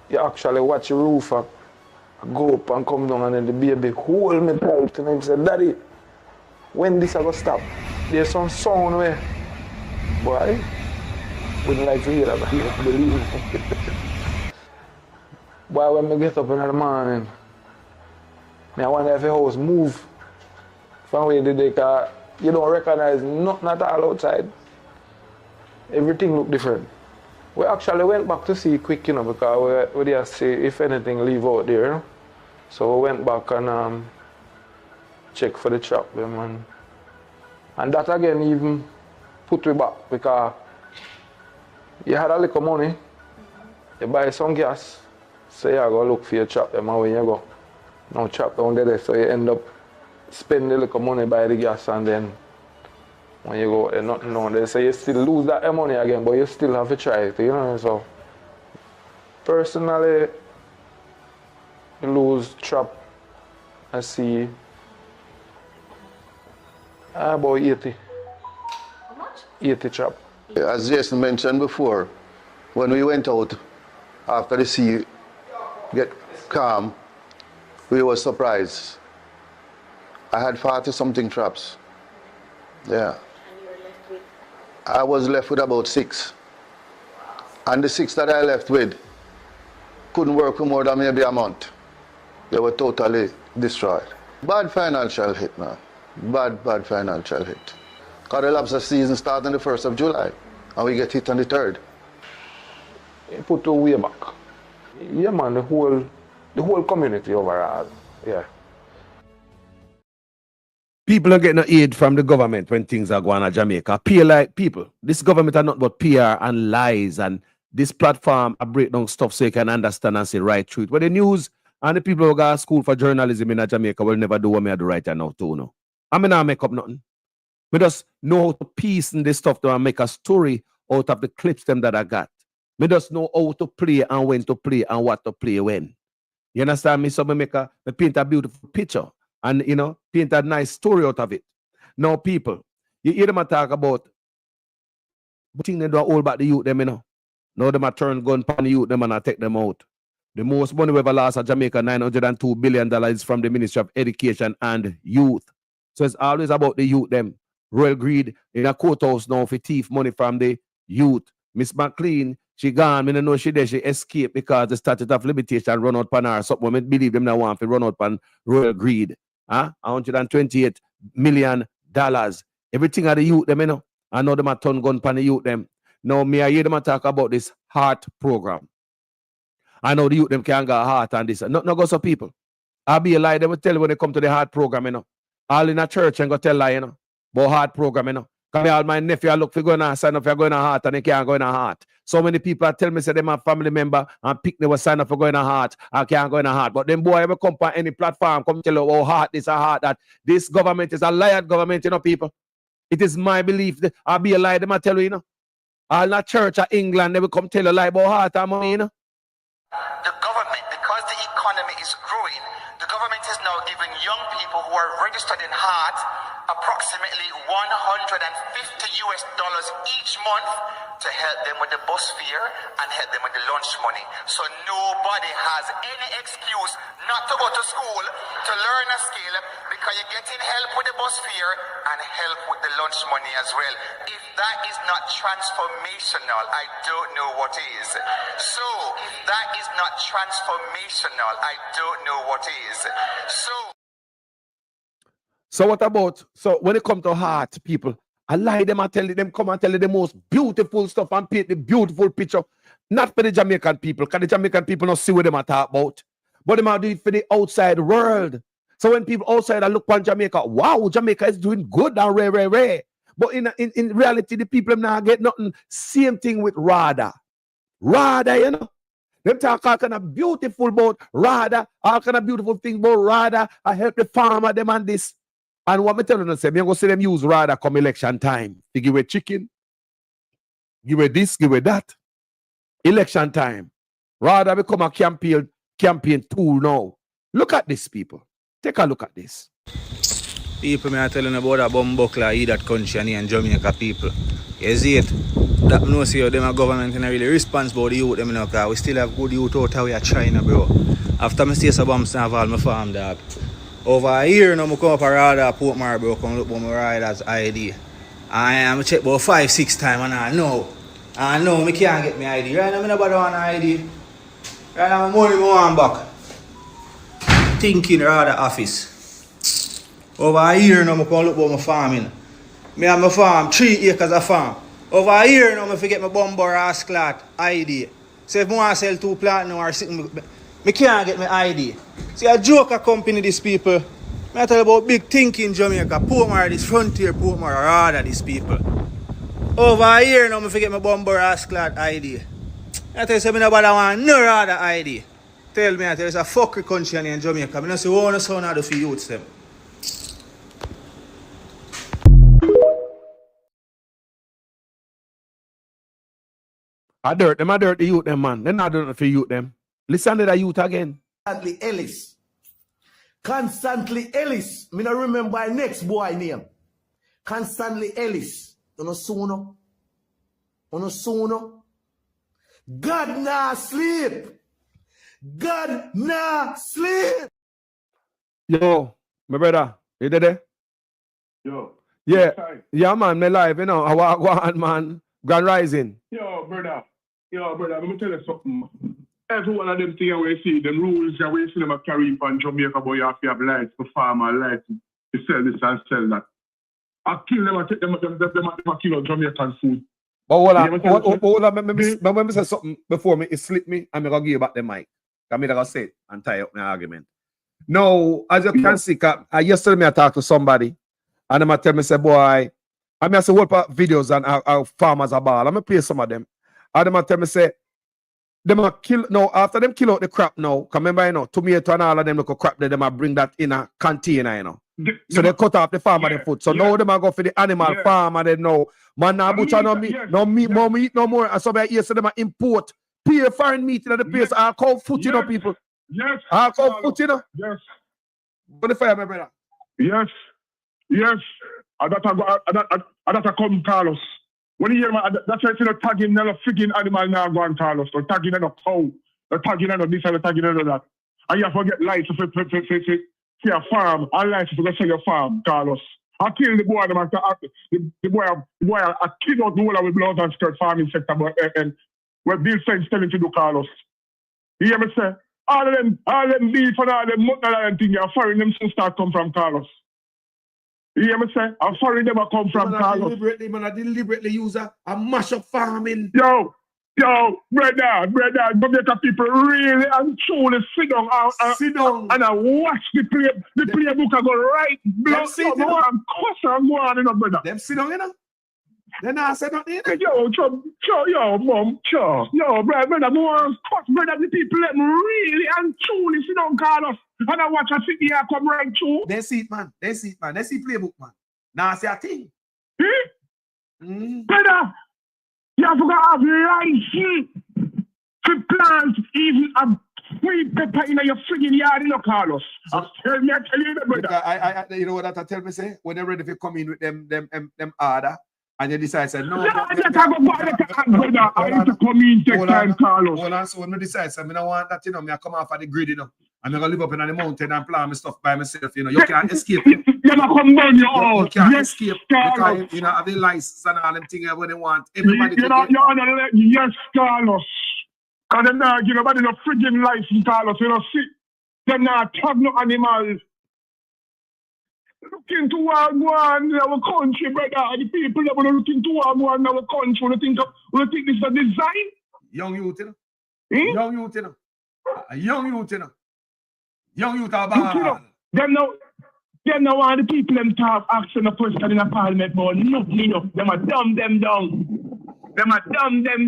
you actually watch the roof go up and come down, and then the baby hold me tight and then say, "Daddy, when this I go stop?" There's some sound where, boy, wouldn't like to hear that, but you have to believe it. Boy, when I get up in the morning, I wonder if the house move from where they because you don't recognize nothing at all outside. Everything look different. We actually went back to see quick, because we just see if anything leave out there. So we went back and check for the trap them, and that again even put me back, because you had a little money, you buy some gas, so you go look for your trap them, and when you go, no trap down there, so you end up spending a little money buy the gas, and then when you go, there's nothing on there. So you still lose that money again, but you still have to try it, So personally, you lose trap, I see about 80. How much? 80 trap. As Jason mentioned before, when we went out after the sea get calm, we were surprised. I had 40-something traps. Yeah. I was left with about 6. And the 6 that I left with couldn't work for more than maybe a month. They were totally destroyed. Bad financial hit, man. Bad financial hit. Because the lobster season starts on the 1st of July, and we get hit on the 3rd. You put two way back. Yeah, man, the whole community overall. Yeah. People are getting no aid from the government when things are going on in Jamaica. Peer like people. This government are not but PR and lies, and this platform I break down stuff so you can understand and say right truth. But the news and the people who go to school for journalism in Jamaica will never do what me do right now too. No. I mean, I make up nothing. We just know how to piece in this stuff to make a story out of the clips them that I got. We just know how to play and when to play and what to play when. You understand me? So me paint a beautiful picture and, you know, paint a nice story out of it. Now, people, you hear them talk about but thing they do all back the youth them, you know. Now them a turn gun pan the youth them and I take them out. The most money we ever lost at Jamaica, $902 billion is from the Ministry of Education and Youth. So it's always about the youth them. Royal Greed in a courthouse now for thief money from the youth. Miss McLean, she gone. I don't know she there. She escaped because the statute of limitation run out pan her. Something we believe them now want to run out pan Royal Greed. $128 million. Everything of the youth them, you know. I know them a turn gun pan the youth them. Now me I hear them talk about this heart program. I know the youth them can get heart and this. Not go so people. I'll be a lie. They will tell you when they come to the heart program, you know. All in a church and go tell lie, you know. But heart program, you know. Come here, all my nephew, I look for going to sign up for going to heart and they can't go in a heart. So many people tell me, say them a family member and pick they will sign up for going to heart and can't go in a heart. But them boy ever come on any platform, come tell you, oh, heart, this a heart, that. This government is a liar government, you know, people. It is my belief that I'll be a lie, them I tell you, you know. All in a church of England, they will come tell you lie about heart and money, you know. The government, because the economy is growing, the government is now giving young people who are registered in heart approximately $150 each month to help them with the bus fare and help them with the lunch money. So nobody has any excuse not to go to school to learn a skill because you're getting help with the bus fare and help with the lunch money as well. If that is not transformational, I don't know what is. So if that is not transformational, I don't know what is. So what about, so when it comes to heart, people, I lie them, I tell them, come and tell you the most beautiful stuff and paint the beautiful picture. Not for the Jamaican people, because the Jamaican people don't see what them are talk about. But they might do it for the outside world. So when people outside look on Jamaica, wow, Jamaica is doing good and rare. But in reality, the people now get nothing. Same thing with RADA. RADA, you know. Them talk all kind of beautiful about RADA, all kind of beautiful things about RADA. I help the farmer, them and this. And what me tell you, say, me go see them use RADA come election time. They give away chicken, give away this, give away that. Election time. RADA become a campaign tool now. Look at this, people. Take a look at this. People, me are telling about a bumbuckler in that country and Jamaica people. You see it? That me know see them a government and really responsible the youth them, you know, because we still have good youth out here China, bro. After me stay so bumps and have all my farm dog. Over a year now, I come up a RADA Portmore, bro, come look for my rider's ID. I am check about 5-6 times and I know I can't get my ID. Right now, I nobody want an ID. Right now, my money I want back. Thinking RADA office. Over a year now, I come look for my farming. Me have my farm, 3 acres of farm. Over a year now, I forget my bumper ass clot ID. So if I want to sell 2 plants now or something, I can't get my ID. See, a joker company, these people. I tell you about big thinking Jamaica, Portmore, this frontier Portmore, RADA, these people. Over a year now, I forget my bumper ass clot ID. I tell you, nobody want no RADA ID. Tell me, I tell you, it's a fuckery country in Jamaica. I don't see one son of the youths them. I dirt the youth them, man. They're not doing it for youth them. Listen to the youth again. Constantly Ellis. Me not remember my next boy name. Constantly Ellis. You know sooner. God nah sleep. God nah sleep. Yo, my brother, you there? Yo. Yeah. Yeah, man, me live, you know. I walk man. Grand Rising. Yo, brother, let me tell you something. Every one of them things we see, them rules that we see them carry on Jamaica, but you have to have lights for farmer, lights to sell this and sell that. I kill them and take them kill out Jamaican food. But hold on, Yeah, hold on. Let me say something before it slip me. I'm going to give you back the mic. I'm going to say it and tie up my argument. Now, as you can see, yesterday I talked to somebody and they tell me, say, boy, I say, what about videos and how farmers are ball? I'm going to play some of them. And they tell me, say, them kill, no, after them kill out the crap now, remember, you know, tomato and all of them look crap, they bring that in a container, you know. So they cut off the farmer the foot. So now them go for the animal farm and they know man now butcher no meat, no meat no more. And so by here so them import pure foreign meat in the place. All cow foot, you know, people. Yes. All cow foot, you know. Yes. Go the fire, my brother. Yes. Yes. And that come Carlos. When you hear that's why I say the tagging no friggin' animal now go on Carlos. The tagging no cow. The tagging no this and the tagging no that. And you forget lights for your farm, and life if you go sell your farm, Carlos. I kill the boy, the boy, I kill out the whole of the blood and skirt farming sector, but and where Bill Fence telling to do, Carlos. You hear me say? All of them beef and all them mutton and all them things, I'm foreign them soon start come from Carlos. You hear me say? I'm foreign them come from Carlos. I deliberately use a mash up farming. Yo, brother, Jamaica people really and truly sit down and I watch the playbook and go right blood and cuss and go on, you know, brother. Them sit down, you know? They not say nothing. Yo, mom, brother, more cuss, brother, the people them really and truly sit down, Carlos. And I watch a city here come right through. They see it, man. They see playbook, man. Now say a thing. Brother, you have to have life to plant even a sweet pepper in your friggin' yard, you know, Carlos. Tell me, I tell you that, brother. I you know what that tell me, say? When they're ready to come in with them order, and you decide, say, no. I need to come in, take time, Carlos. Hold on, so when I decide, say, I don't want that, you know, I come off of the grid, you know. I'm going to live up in the mountain and plant my stuff by myself, you know. You can't escape it. You're not come down your house. You can't escape because, you know, have the license and all them things when they want. Everybody yes, Carlos. Because they're not, you know, but they're not friggin' license, Carlos. You know, see, they're not tag no animals. Looking to one in our country, brother. The people that are looking to one in our country, we think this is a design. Young youth, you know. Young youth, you know. Young youth, you know. Young youth are bad. Them now want the people them talk asking a question in a parliament about nothing, you know. Them are dumb them down. Them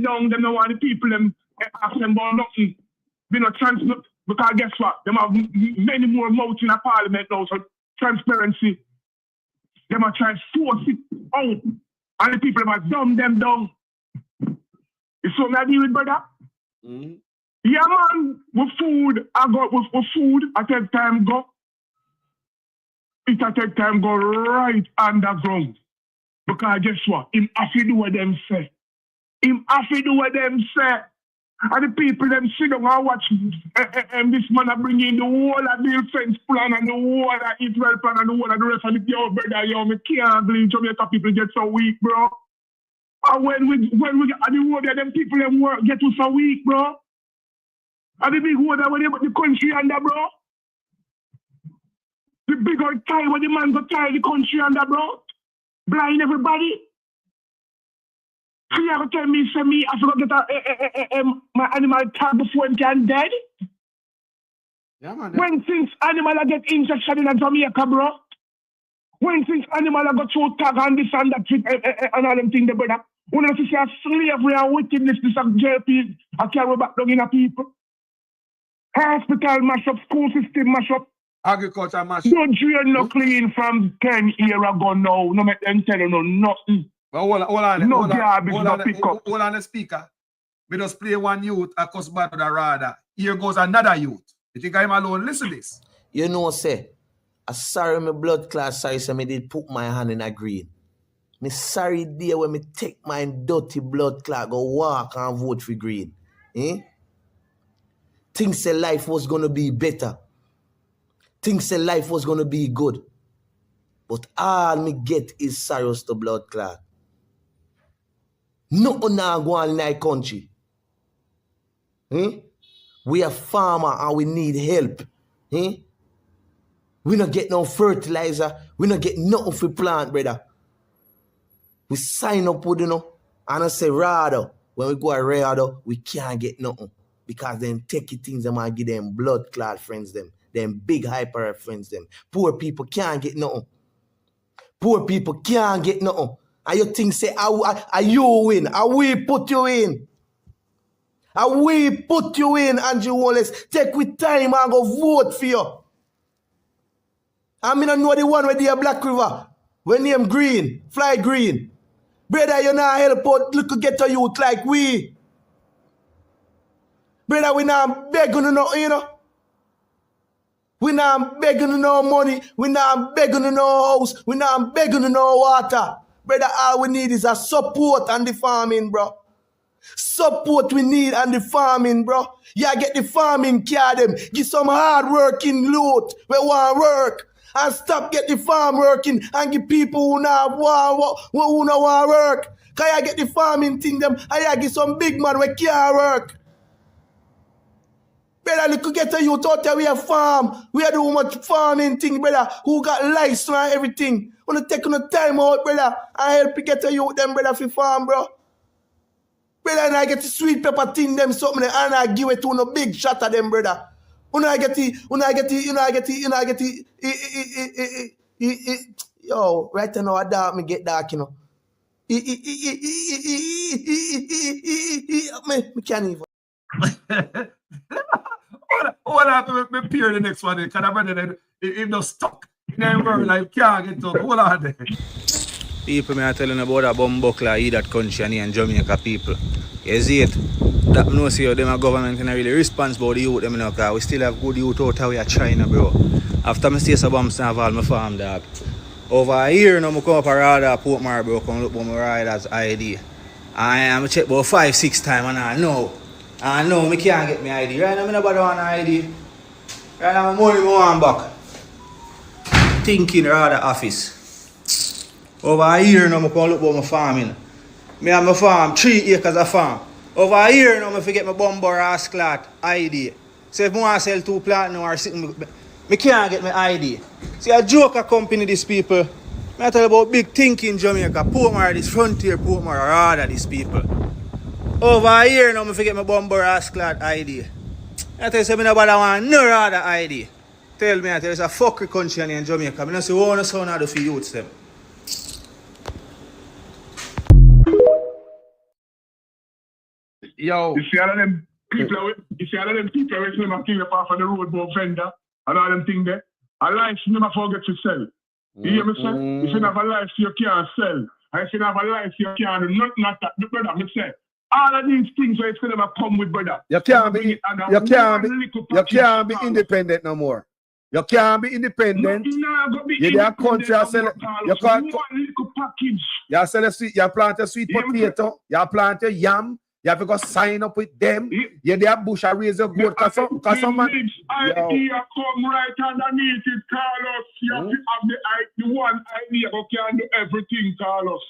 don't want the people them ask them about nothing. You know, because guess what? Them have many more mouths in a parliament now, so transparency. Them are trying to force it out. And the people them are dumb them down. You saw me deal with, brother? Yeah, man, with food, with food, I take time go. It I take time go right underground. Because guess what? Him have to do what them say. And the people them sit down and watch and this man bring in the whole of the defense plan and the whole of Israel plan and the whole of the rest of the brother, me can't believe Jamaica people get so weak, bro. And when we at the whole of them people them work get to so weak, bro. And the big water when they put the country under, bro. The big old tie when the man go tie the country under, bro. Blind everybody. So you have to tell me, I forgot to get my animal tag before it can dead? Yeah, man. When since animal get injection in Jamaica, bro? When since animal got through tag and this and that and all them things, brother? When I see slavery and wickedness, this of JP, I carry back down in a people. Hospital mash up, school system mash up. Agriculture mash up. No drain no clean from 10 years ago now. No make them tell you no nothing. But hold on. No garbage, no pick up. Hold on the speaker. We just play one youth, I cuss bad to the radar. Here goes another youth. You think I'm alone? Listen to this. You know, say, I sorry my blood class, sorry, so me did put my hand in a green. Me sorry day when me take my dirty blood clot, go walk and vote for green. Think say life was gonna be better. Think say life was gonna be good. But all me get is sorrows to blood clot. Nothing now go on in our country. We are farmer and we need help. We not get no fertilizer. We not get nothing for plant, brother. We sign up with, and I say, rather, when we go a rather, we can't get nothing. Because them techie things, them might give them blood clot friends, them big hyper friends, them. Poor people can't get nothing. Poor people can't get nothing. And you think, say, are you win? Are we put you in? Are we put you in, Andrew Wallace? Take with time and go vote for you. I mean, I know the one with the Black River. When name Green, Fly Green. Brother, you not help out little ghetto youth like we. Brother, we not begging no, We not begging no money. We not begging no house. We not begging no water. Brother, all we need is a support on the farming, bro. Support we need on the farming, bro. Yeah, get the farming care them. Give some hard working loot. We want work. And stop get the farm working and give people who not want work. Can you get the farming thing them? And you give some big man who can't work. Brother, look get a youth out there, we have farm. We are doing much farming thing, brother, who got license and everything. Wanna take on time out, brother, and help you get a youth them, brother, for farm, bro. Brother, and I get the sweet pepper thing them something and I give it to no big shot of them, brother. Yo, right now, I dark, me get dark, Me can't even. What happened with me peer the next one? Because I'm ready if no stuck in the world, like can't get up. Hold on there. People, me are telling about a bumbuckler in that country and Jamaica people. You see it? That no see how them a government and really responsible the youth them because we still have good youth out here China, bro. After I stay so have all my farm dog. Over a year now I come up a radar Portmore, bro, come look at my rider's ID. I am check about 5-6 times and I know I can't get my ID. Right now I nobody want an ID. Right now my money I want back. Thinking rather office. Over a year now I come look at my farming. Me have my farm, 3 acres of farm. Over a year now I forget my bumper ass clot ID. So if I want to sell 2 plant now or something, I can't get my ID. See a joker company these people. I tell about big thinking Jamaica, Portmore, this frontier Portmore, rather these people. Over a year now I forget my bumper ass clot ID. I tell you say I nobody want no rather ID. Tell me I tell you it's a fuckery country in Jamaica. I don't see one son out of the youths them. Yo. You see all of them people which never kill up off of the road about vendor and all them things there. A life you never forget to sell. You hear me say? If you have a life you can't sell. And if you have a life you can't do nothing like that. The brother me say. All of these things where it's gonna come with brother. You can't be independent no more. You can't be independent. You're a country. You sell a sweet, you plant a sweet potato, you plant a yam, you have to go sign up with them. You're there bush and raise your goat. Cause some man. Idea come right underneath it, Carlos. You have to have the one idea who can do everything, Carlos.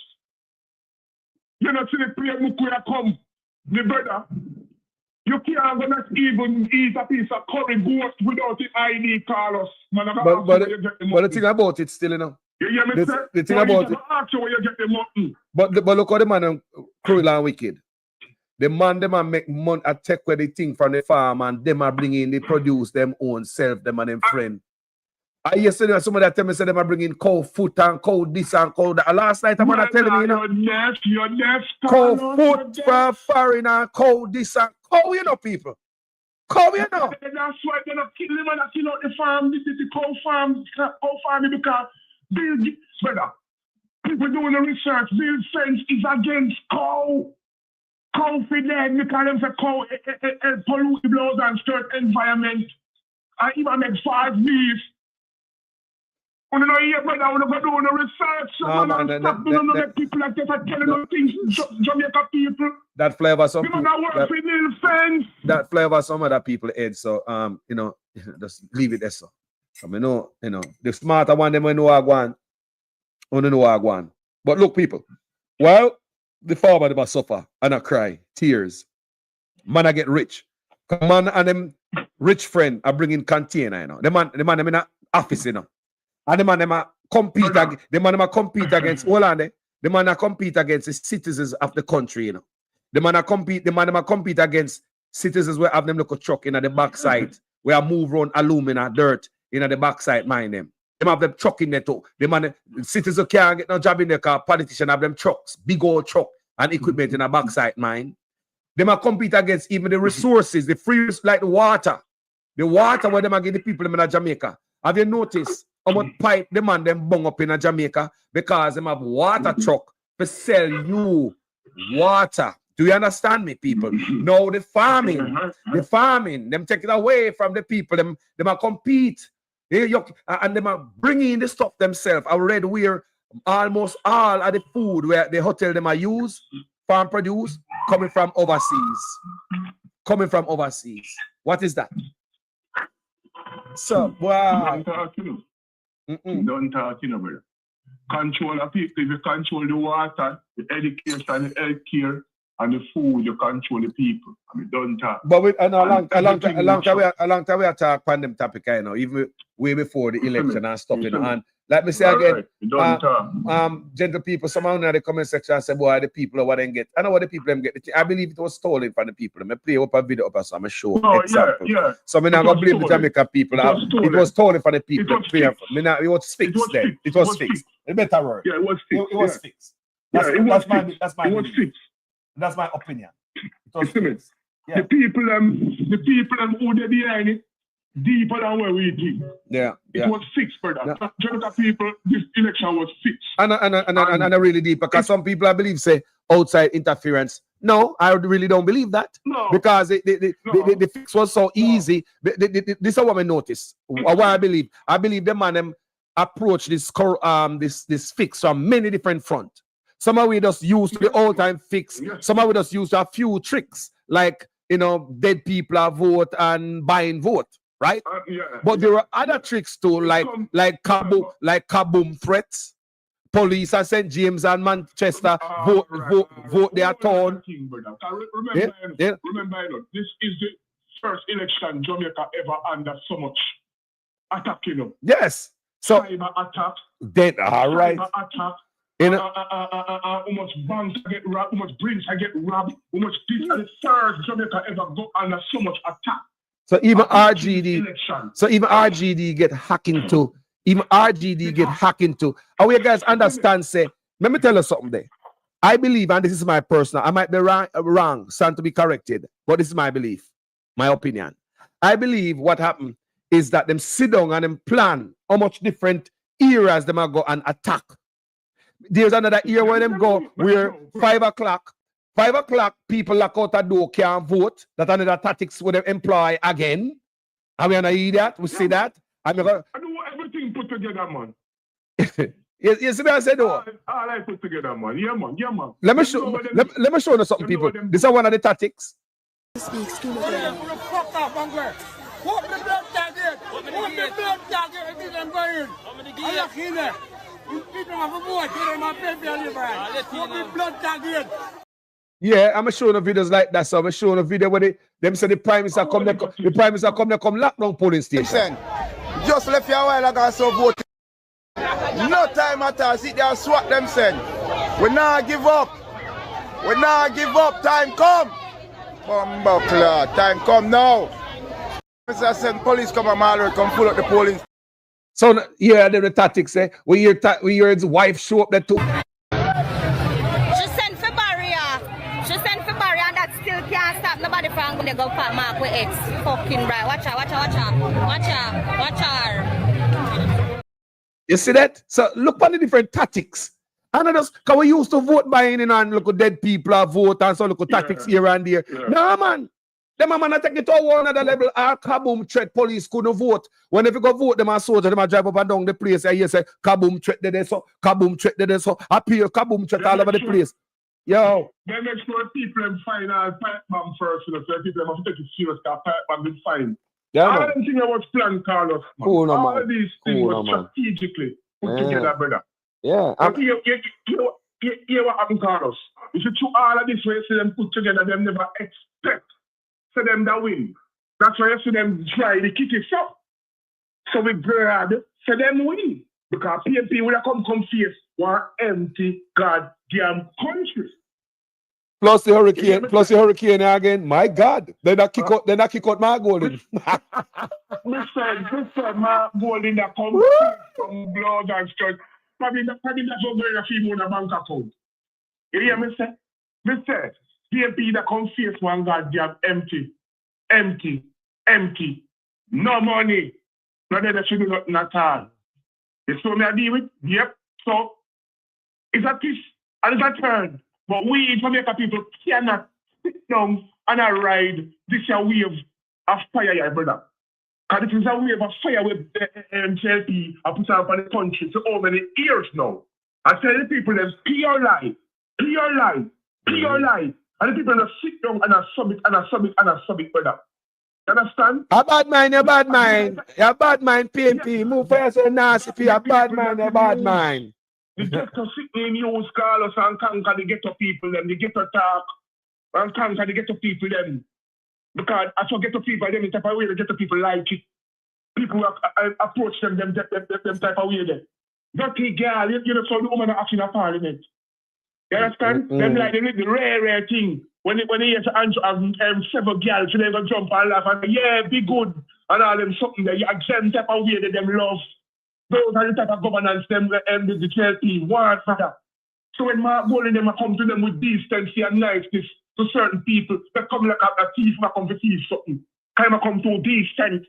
You know, see the prayer Mukuya come, the brother. You can't gonna even eat a piece of curry goat without the ID, Carlos. Man, but the thing about it still, you know. You hear me, sir? The thing about it. Where you get the money. But look how the man cruel and wicked. The man them make money and take where they think from the farm and them are bringing the produce them own self, them and them friend. I yesterday somebody tell me say them are bringing cow foot and cow this and cow that. Last night a man telling me, you know, your left, cow foot from foreign and cow this and cow, you know, people. Cow, you know. That's why they're not killing them and kill out the farm. This is the cow farm because build brother. People doing the research. Build fence is against cow. Cow for them because them say cow pollute the blood and stir environment. And even make 5 beef. When you know here, brother, when you go do the research, stop doing the people like that are telling them things, Jamaica people. That flavor some people. That flavor some other people head. So you know, just leave it there. So you know, the smarter one them know I want. Only know I want. But look, people, well, the farmer them suffer and I cry, tears. Man, I get rich. Man and them rich friend are bringing container, you know. The man them in a office, you know. And the man them compete against hold on there. The man that compete against the citizens of the country, you know. The man that compete against citizens where have them look a truck in the backside, where move around alumina, dirt in the backside, mind them. Them have them truck in there too. The citizens can't get no job in their car. Politicians have them trucks, big old truck and equipment in the backside, mind. They might compete against even the resources, the free, like the water. The water where they might get the people in Jamaica. Have you noticed how much pipe the man them bung up in Jamaica? Because they have water truck to sell you water. Do you understand me, people? No, the farming, them take it away from the people. Them might compete. And they might bring in the stuff themselves. I read where almost all of the food where the hotel they might use, farm produce, coming from overseas. Coming from overseas. What is that? So, wow. Don't talk, you know, brother. Control the people. If you control the water, the education, the health care, and the food, you control the people. I mean, don't talk. But we, a long time we are talking on them topic, you know, even way before the election and stuff, you know. And like me say again, gentle people, somehow in the comment section say, boy, the people are what they get. I know what the people them get. I believe it was stolen from the people. I play up a video up so I'm show example. So I'm not going to blame the Jamaican people. It was stolen from the people. It was fixed then. It was fixed. It better word. Yeah, it was fixed. It was fixed. That's my opinion. The people who they behind it, deeper than where we think. It was fixed, brother. Jamaica people, this election was fixed. And I really deep because some people I believe say outside interference. No, I really don't believe that. No. Because the fix was so easy. This is what I notice. What I believe the man approach this fix from many different fronts. Some of we just use the all-time fix. Some of we just use a few tricks, like, you know, dead people are vote and buying vote, right? But there are other tricks too, like kaboom threats. Police at St. James and Manchester vote their town. Remember, this is the first election Jamaica ever under so much attack, you know. Yes. So cyber attack. Then all right. Cyber attack. How much banks I get robbed, how much bridges I get robbed, how much this and the third Jamaica ever go under so much attack. So even RGD get hacking to. Even RGD get hacking to. How you guys understand, say, let me tell you something there. I believe, and this is my personal, I might be wrong, stand to be corrected, but this is my belief, my opinion. I believe what happened is that them sit down and them plan how much different eras them are go and attack. There's another era where them go where 5 o'clock, people lock out a door, can't vote. That's another tactics where they employ again. And we hear that, we see that. I do everything put together, man. You see what I said, though? All I put together, man. Yeah, man. Let me show you something, people. This is one of the tactics. Yeah, I'm showing the videos like that. So I'm showing a video where them say the Prime Minister come lock down polling station. Listen, just left you a while ago, so vote. No time at all. Sit there and swat them, send. We not give up. We not give up. Time come. Bumbuckler, time come now. Mr. Send police come and Mallory come pull up the polling. So yeah, the tactics say we hear his wife show up there too. She sent for barrier. And that still can't stop nobody from going to go pop mark with X. Fucking right. Watch her. You see that? So look at the different tactics. And just because we used to vote by in and look at dead people are vote and so look at tactics here and there. Yeah. No man. Them a man take it to another level. Our kaboom threat police couldn't vote. Whenever you go vote, them a soldier, them a drive up and down the place. And you say kaboom threat there so, kaboom threat there so. Appear kaboom threat all over the place. Yo. They make sure people them find out pipe bomb first, you know, so people have to take it serious because pipe bomb is fine. Yeah, all them things was planned, Carlos. Cool, no, all man. these things were strategically put together, brother. Yeah. You what happened, Carlos? If you took all of this way, see them put together, them never expect for them that win. That's why you see them try to kick it up. So we glad for them win. Because PNP would have come face one empty goddamn country. Plus the hurricane again. My God. Then I kick out my golden. Mr. Mark Golden that come from blood and stuff. Probably that's what going to feed on a bank account. You hear me say? Mr. DMP that come face one goddamn empty. No money. No that should do nothing at all. You saw me I deal with? Yep. So it's a twist and it's a turn. But we in Jamaica people cannot sit down and ride this wave of fire, yeah, brother. Because this is a wave of fire with the MJLP I put up on the country for so many years now. I tell the people there's pure life. And the people that sit down and submit, brother. You understand? A bad mind, your bad mind. Your bad mind, PMP. Move for yourself nasty for your bad mind, your bad mind. The ghetto sit in news, Carlos and conquer the ghetto people, them, the ghetto talk, and conquer the ghetto people, them. Because as for ghetto people, them, the type of way the ghetto people like it. People approach them type of way, them. Dirty girl, you know, so the woman are acting in parliament. You understand? Them like the rare thing. When they hear to Andrew have several girls, so they go jump and laugh and yeah, be good, and all them something that you them type of way that them love. Those are the type of governance them the JLP want for that. So when Mark Golden them come to them with decency and niceness to certain people, they come like a thief, they come to thief something. Kind of come to decent.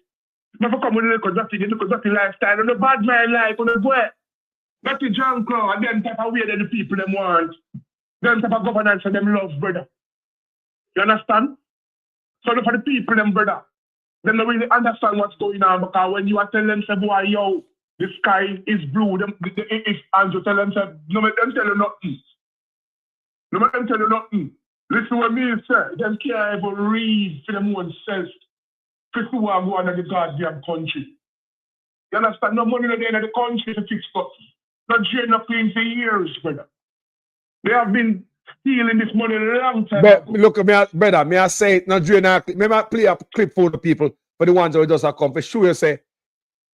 Never come with a little dirty lifestyle and a bad man life on the boy. That's the junk crowd and them type of way that the people them want. Them type of governance and them love, brother. You understand? So for the people them, brother, them don't really understand what's going on because when you are telling them, say, boy, yo, the sky is blue, if Andrew tell them, say, no make them tell you nothing. No make them tell you nothing. Listen what me say, them can't even read for them own self. For who are going to the goddamn country. You understand? No money at the end of the country to fix stuff. Not drain no clean for years, brother. They have been stealing this money a long time. But look, brother, may I say it, not drain a clip. May I play a clip for the people, for the ones who just have come for sure you say,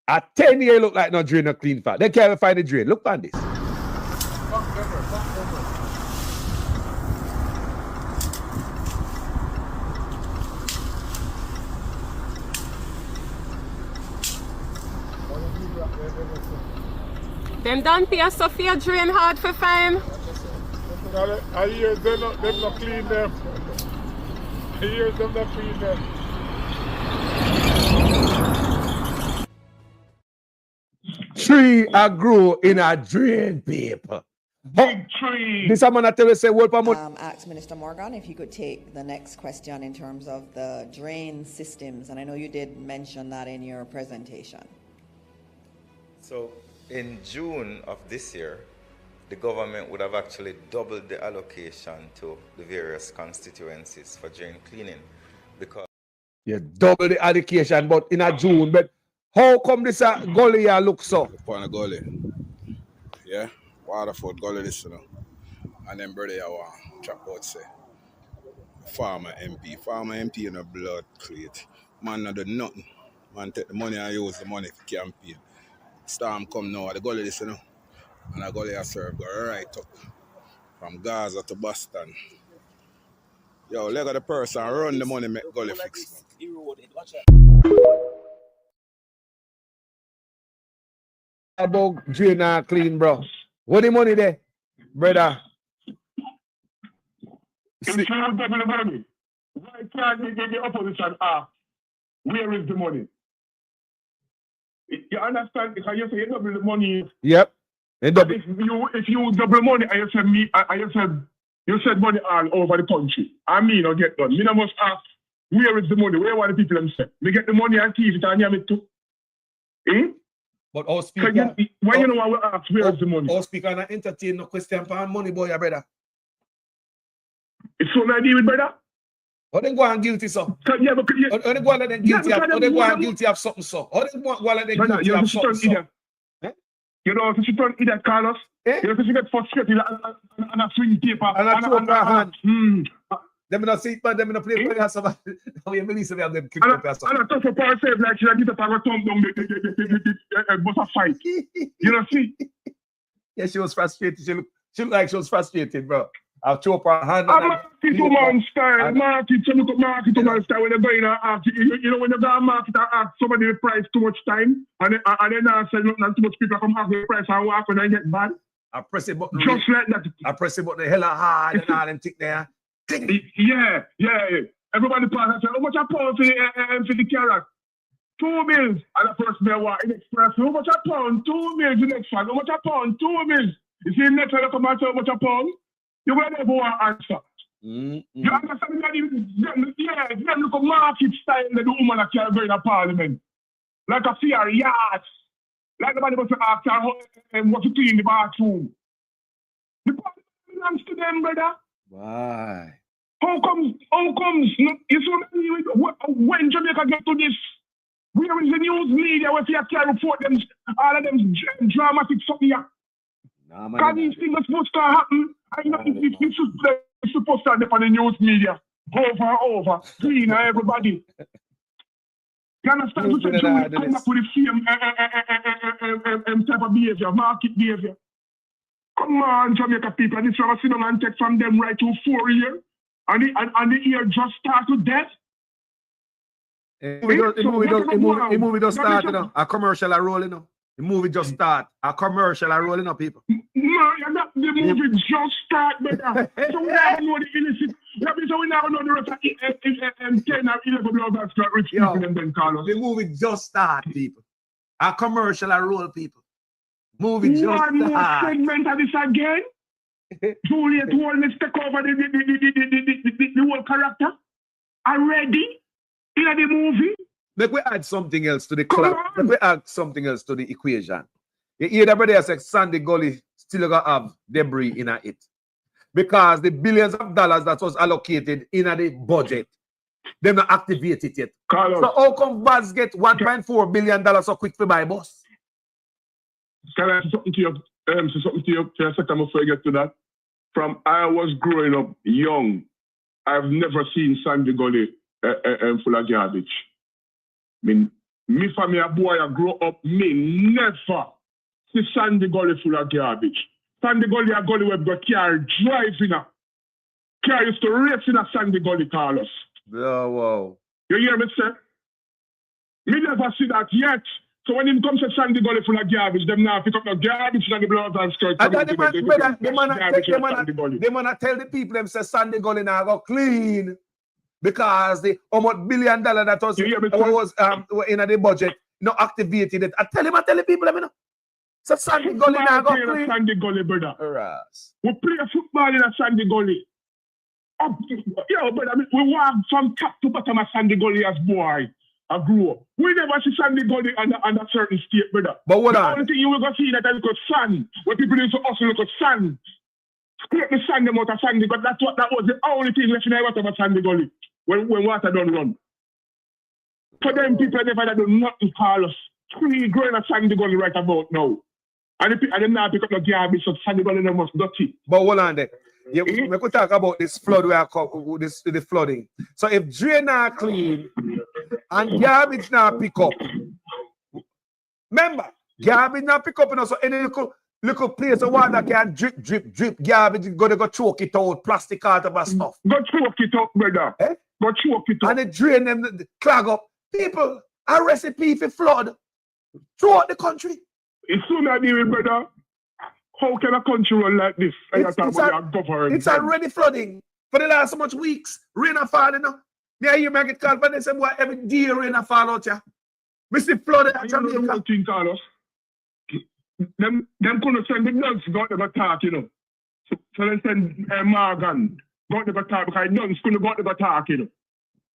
a 10-year look like not drain a clean fat. They can't even find the drain. Look on this. Them done pay Sophia drain hard for fame. I hear them not clean them. I hear them not clean them. Tree are grow in a drain paper. Big tree. This man I tell you say what ask Minister Morgan if you could take the next question in terms of the drain systems, and I know you did mention that in your presentation. So in June of this year, the government would have actually doubled the allocation to the various constituencies for drain cleaning because you double the allocation, but in a June. But how come this gully look so? Upon a gully. Yeah, Waterford gully this, you know. And then brother I want chop out say Farmer MP in a blood crate. Man not do nothing. Man take the money and use the money for campaign. Storm come now at the gully this, you know. And the gully I serve go right up from Gaza to Boston. Yo, leg of the person run the money make gully fix. About drain and clean, bro. What the money there, brother? Why can't they get the opposition ask, where is the money? You understand? Because you say you double the money. Yep. If you double money and you said money all over the country, I mean I'll get done. Me I must ask, where is the money? Where are the people them say? Me get the money and keep it and name it too. Eh? But our speaker, why you know I will ask where is the money? Our speaker not entertain no question for money, boy, your brother. It's so I deal with brother. How they go and guilty, so? Yeah, but how they go and guilty of? How they go and guilty of something, so? How they go and guilty of something, so? You know, if you turn idiot, Carlos, you know, if you get frustrated and a swing paper and a throw my hand. Them not see it, but them not play for us. How you believe they have them kicked up yourself? And I talk for power save like she get up and thumb down the bus a fight. You know, see? Yeah, she was frustrated. She looked like she was frustrated, bro. I'll chop her hand. I'm market woman style. Market, so look at market woman style when you're going to ask. You know, when you go to market and ask somebody the price too much time, and then I say nothing, and too much people come ask the price and walk when I get bad. I press it button. Just like that. I press it button hella hard and all them tick there. Yeah. Everybody pass and say, how much a pound for the carrot? 2 bills. And the first bill was in express. How much a pound? 2 bills. The next one. How much a pound? 2 bills. You see, next one, you come and say, how much a pound? You will never want to answer. You understand that? Them look at market style that the woman that can go in a parliament. Like a fear yacht. Like nobody was to ask her what to clean the bathroom. The parliament belongs to them, brother. Why? How comes? You saw me when Jamaica get to this? Where is the news media where you can report them, all of them dramatic stuff here? Because these things are supposed to happen. I know it's supposed to happen on the news media. Over and over. Clean everybody. You understand? So you come up with the same type of behavior, market behavior. Come on, Jamaica people. This one I sit down and take from them right to 4 years. And the year just start with death. The movie just start, you know. A commercial are rolling up. The movie just start. A commercial are rolling up, people. No, the movie just start, brother. So we never know the illicit. So we never know the rest of 10 or 11 blood bags got rich people and then call us. The movie just start, people. A commercial are roll, people. Movie just start. One more segment of this again. Juliet Holmes take over the whole character already in the movie. Make we add something else to the club. Make we add something else to the equation. You hear the brother say Sandy Gully still gonna have debris in it. Because the billions of dollars that was allocated in the budget, they're not activated yet. Carlos. So how come Baz get $1.4 billion so quick to buy bus? Can I say something to you? For a second before I get to that. From I was growing up young, I've never seen Sandy Gully full of garbage. I mean, me for me a boy I grow up, me never see Sandy Gully full of garbage. Sandy Gully a gully where we got car driving a car used to race in a Sandy Gully, Carlos. Oh, wow. You hear me, sir? Me never see that yet. So when it comes to Sandy Gully full of garbage, them now pick up the garbage and the blood and skirts. And then the man tell the people them say Sandy Gully now go clean because the almost $1 billion that was in the budget not activated it. I tell the people them, you know. So Sandy Gully now go clean. Sandy Gully, brother. Right. We play football in a Sandy Gully. Yo, brother, we walk from top to bottom of Sandy Gully as boy. I grew up. We never see Sandy Gully under a certain state, brother. But what the only thing you will go see that I look at sand. When people used to also look at sand. Scrape the sand them out of Sandy Gully. That was the only thing left in the water of Sandy Gully. When water don't run. For them people never do nothing, Carlos. Tree growing a Sandy Gully right about now. And them now pick up the garbage of Sandy Gully they must dirty. But hold on there. Yeah, we could talk about this flood the flooding. So if drain are clean and garbage now pick up, remember, garbage now pick up, you know, so any little place of water can drip, garbage gonna go choke it out, plastic out of stuff. Go choke it up, brother. Eh? Go choke it up. And it drain them, clog up. People, a recipe for flood throughout the country. It's soon I deal with, brother. How can a country run like this? It's already flooding for the last so much weeks. Rain a fall, you know. Yeah, you make it call, but they say, boy, every day rain a fall out here. We see flooding at Jamaica. You know the thing, Carlos? Them couldn't send the nuns go out the attack, you know. So they send Morgan go out the attack because nuns couldn't go out the attack, you know.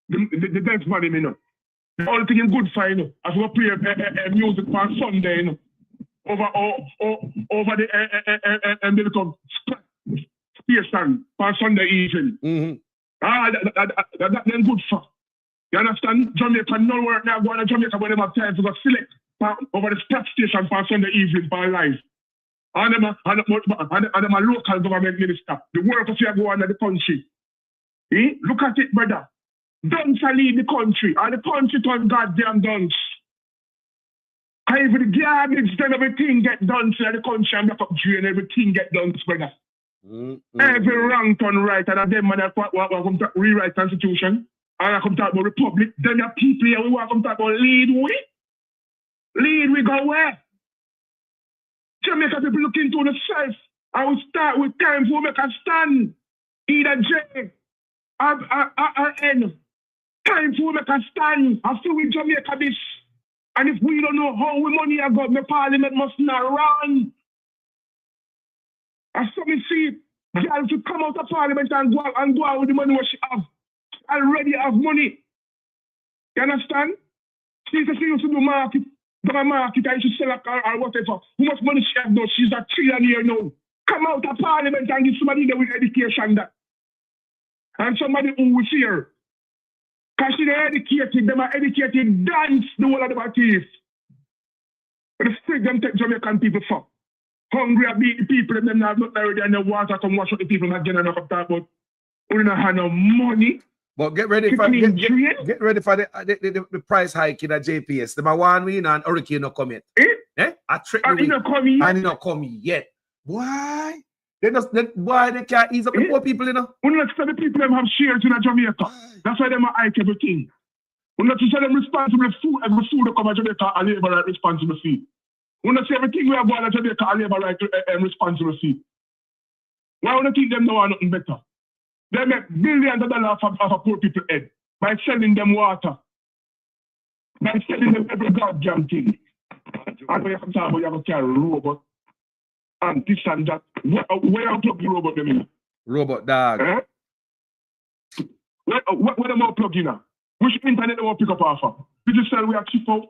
The dance money, you know. The only thing is good for, you know, as we play music on Sunday, you know. Over the little station for Sunday evening. That's good for. You understand? Jamaica no work now going to Jamaica when they have time to go select over the station for Sunday evening for life. And them a local government minister. The work of you go on in the country. Look at it, brother. Dunce lead the country. And the country turn goddamn dunce. And if the garbage, then everything get done so the country and back up drain, everything get done, brother. Every wrong turn right, and them man what come to rewrite constitution, and I come talk about republic, then the people here we want to come talk about lead we go where? Jamaica people look into themselves. I will start with time for make a stand. Either J or N. Time for make a stand. I feel with Jamaica this. And if we don't know how we money are got, the parliament must not run. I saw me see girl to come out of parliament and go out with the money what she have. Already have money. You understand? She used to do market. The market and she sell or whatever. How much money she have now? She's a trillionaire now. Come out of parliament and give somebody there with education that. And somebody who will see her. Because she's educated, them are educated, dance the whole of them are thief. But the street them take Jamaican people for. Hungry and beat the people, and them have not already and the water come wash up the people and get enough of that, but we don't have no money. But get ready for get ready for the price hike in the JPS. Them are 1 million and Hurricane not come yet. I trick you. And it not come yet. Why? They can't ease up the poor people, you know. We not tell the people them have shares in Jamaica. That's why them are hike everything. We not tell them responsible food, every food that come to Jamaica and labor right responsible fee. We not say everything we have got to Jamaica and labor right responsible fee. Why would you think them know nothing better? They make billions of dollars off of poor people's head by selling them water, by selling them every goddamn thing. And when you come to you have to carry a robot and this and that. Where you plug the robot them in? Robot dog. Where them all plug in? Which internet they want pick up off of? Digital we are chip out.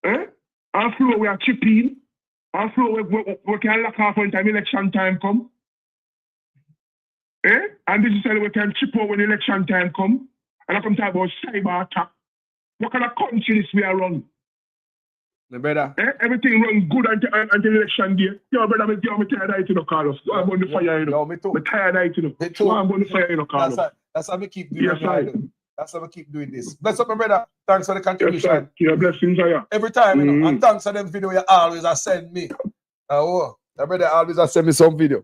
And flow we are chip in. And flow we can lock off when time election time come. And digital we can chip out when election time come. And I come talk about cyber attack. What kind of country this we are run? My brother. Everything run good until election day. Yo, brother, I'm tired of it, you know, Carlos. Go on the fire, you know. Me too. I'm tired of it, you know. Go on the fire, you know, Carlos. That's how we keep doing it. That's how we keep doing this. Bless up, my brother. Thanks for the contribution. Your blessings are you. Every time, you know. And thanks for them video you always send me. Oh, my brother always send me some video.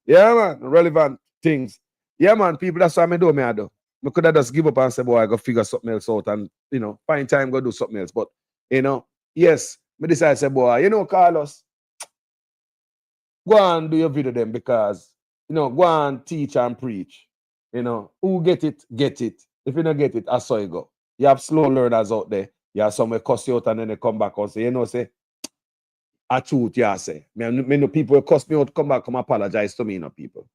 Yeah, man. Relevant things. Yeah, man. People, that's what I do, I do. I could have just give up and say, boy, I go figure something else out and, you know, find time, go do something else. But, you know, yes, I decided to say, boy, you know, Carlos, go and do your video then because, you know, go and teach and preach. You know, who get it, get it. If you don't get it, I saw you go. You have slow learners out there. You have some cuss you out and then they come back and say, you know, say, I truth, yeah, say. Me know people will cuss me out, come back, come apologize to me, you know, people.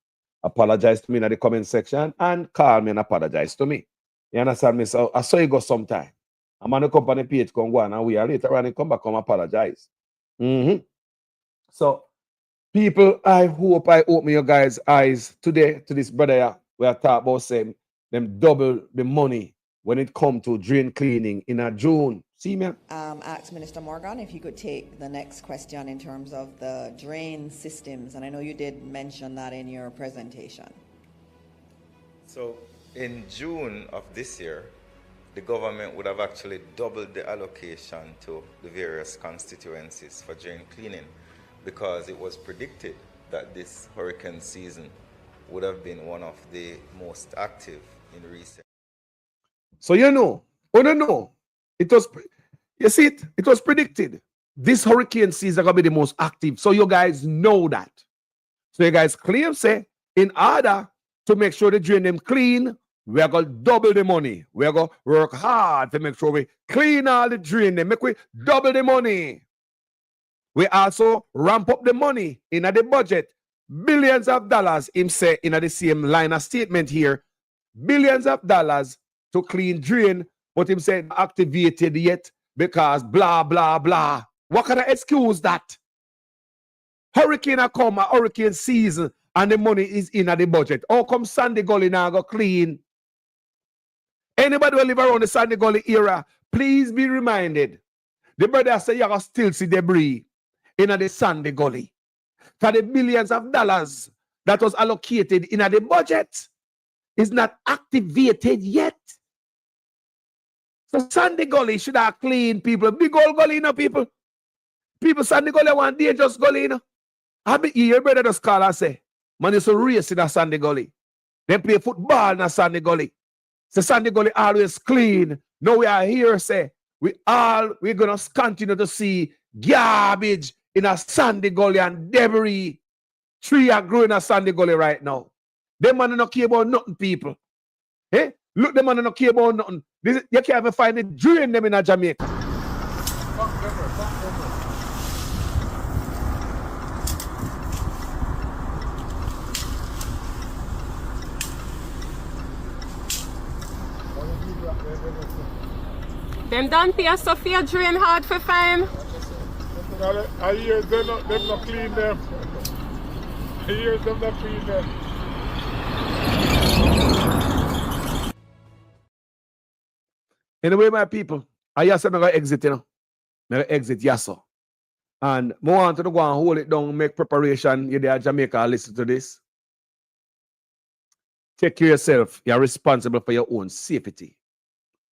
Apologize to me in the comment section and call me and apologize to me. You understand me? So I saw you go sometime. I'm on the company page, come go on and we are later on and come back, come apologize. So, people, I hope I open your guys' eyes today to this brother here. We are talking about saying them double the money when it comes to drain cleaning in a June. See me? Ask Minister Morgan if he could take the next question in terms of the drain systems. And I know you did mention that in your presentation. So in June of this year, the government would have actually doubled the allocation to the various constituencies for drain cleaning because it was predicted that this hurricane season would have been one of the most active in recent. So you know, it was, you see it, it was predicted. This hurricane season is going to be the most active. So you guys know that. So you guys clearly say, in order to make sure the drain them clean, we are going to double the money. We are going to work hard to make sure we clean all the drain them, make we double the money. We also ramp up the money in the budget. Billions of dollars, him say in the same line of statement here. Billions of dollars to clean drain, but him say activated yet because blah, blah, blah. What kind of excuse that? Hurricane a come, a hurricane season, and the money is in the budget. How come Sandy Gully now go clean? Anybody who live around the Sandy Gully area, please be reminded. The brother say you still see debris in the Sandy Gully. For the billions of dollars that was allocated in the budget is not activated yet. So Sandy Gully should have clean people. Big old gully, you know, people. People Sandy Gully want dangerous gully, you know. I be your brother just call and say, man, used to race in a Sandy Gully. They play football in a Sandy Gully. So Sandy Gully always clean. Now we are here, say, we're gonna continue to see garbage in a Sandy Gully and debris. Tree are growing in a Sandy Gully right now. Them man don't care about nothing, people. Eh? Look, them man don't care about nothing. You can't even find it during them in a Jamaica. Them done pay Sophia drain hard for fine. I hear them not clean them. I hear them not clean them. Anyway, my people, I just said I'm going to exit, you know. I'm going to exit, yes, sir. And I want to go and hold it down, make preparation. You're there, Jamaica, listen to this. Take care of yourself. You're responsible for your own safety.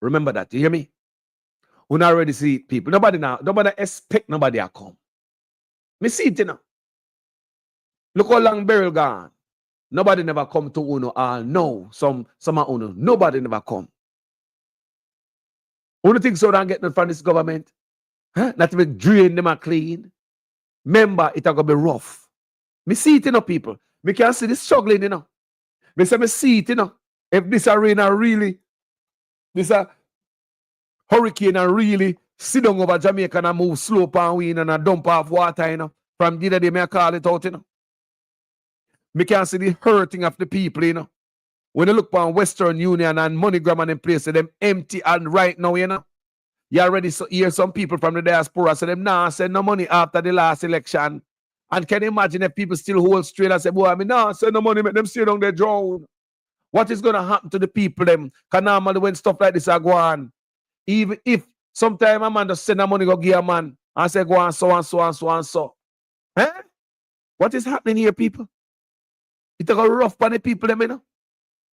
Remember that. You hear me? We not already see it, people. Nobody expect nobody to come. Me see it, you know. Look how long Beryl gone. Nobody never come to Uno. No, some of Uno. Nobody never come. Only thing so don't get nothing from this government. Huh? Not even drain them and clean. Remember, it's going to be rough. Me see it, you know, people. Me can see this struggling, you know. Me say me see it, you know. If this arena really, this a hurricane and really sit down over Jamaica and move slow pan wind and a dump off water, you know. From the other day, me I call it out, you know. Me can see the hurting of the people, you know. When you look on Western Union and MoneyGram and them places, them empty and right now, you know. You already hear some people from the diaspora say them nah send no money after the last election. And can you imagine if people still hold straight and say, boy, I mean, nah, send no money, make them stay down there drown. What is going to happen to the people them? Because normally when stuff like this are go on, even if sometime a man just send the money go give a man and say go on so and so and so and so. Eh? What is happening here, people? It's a rough for the people them, you know?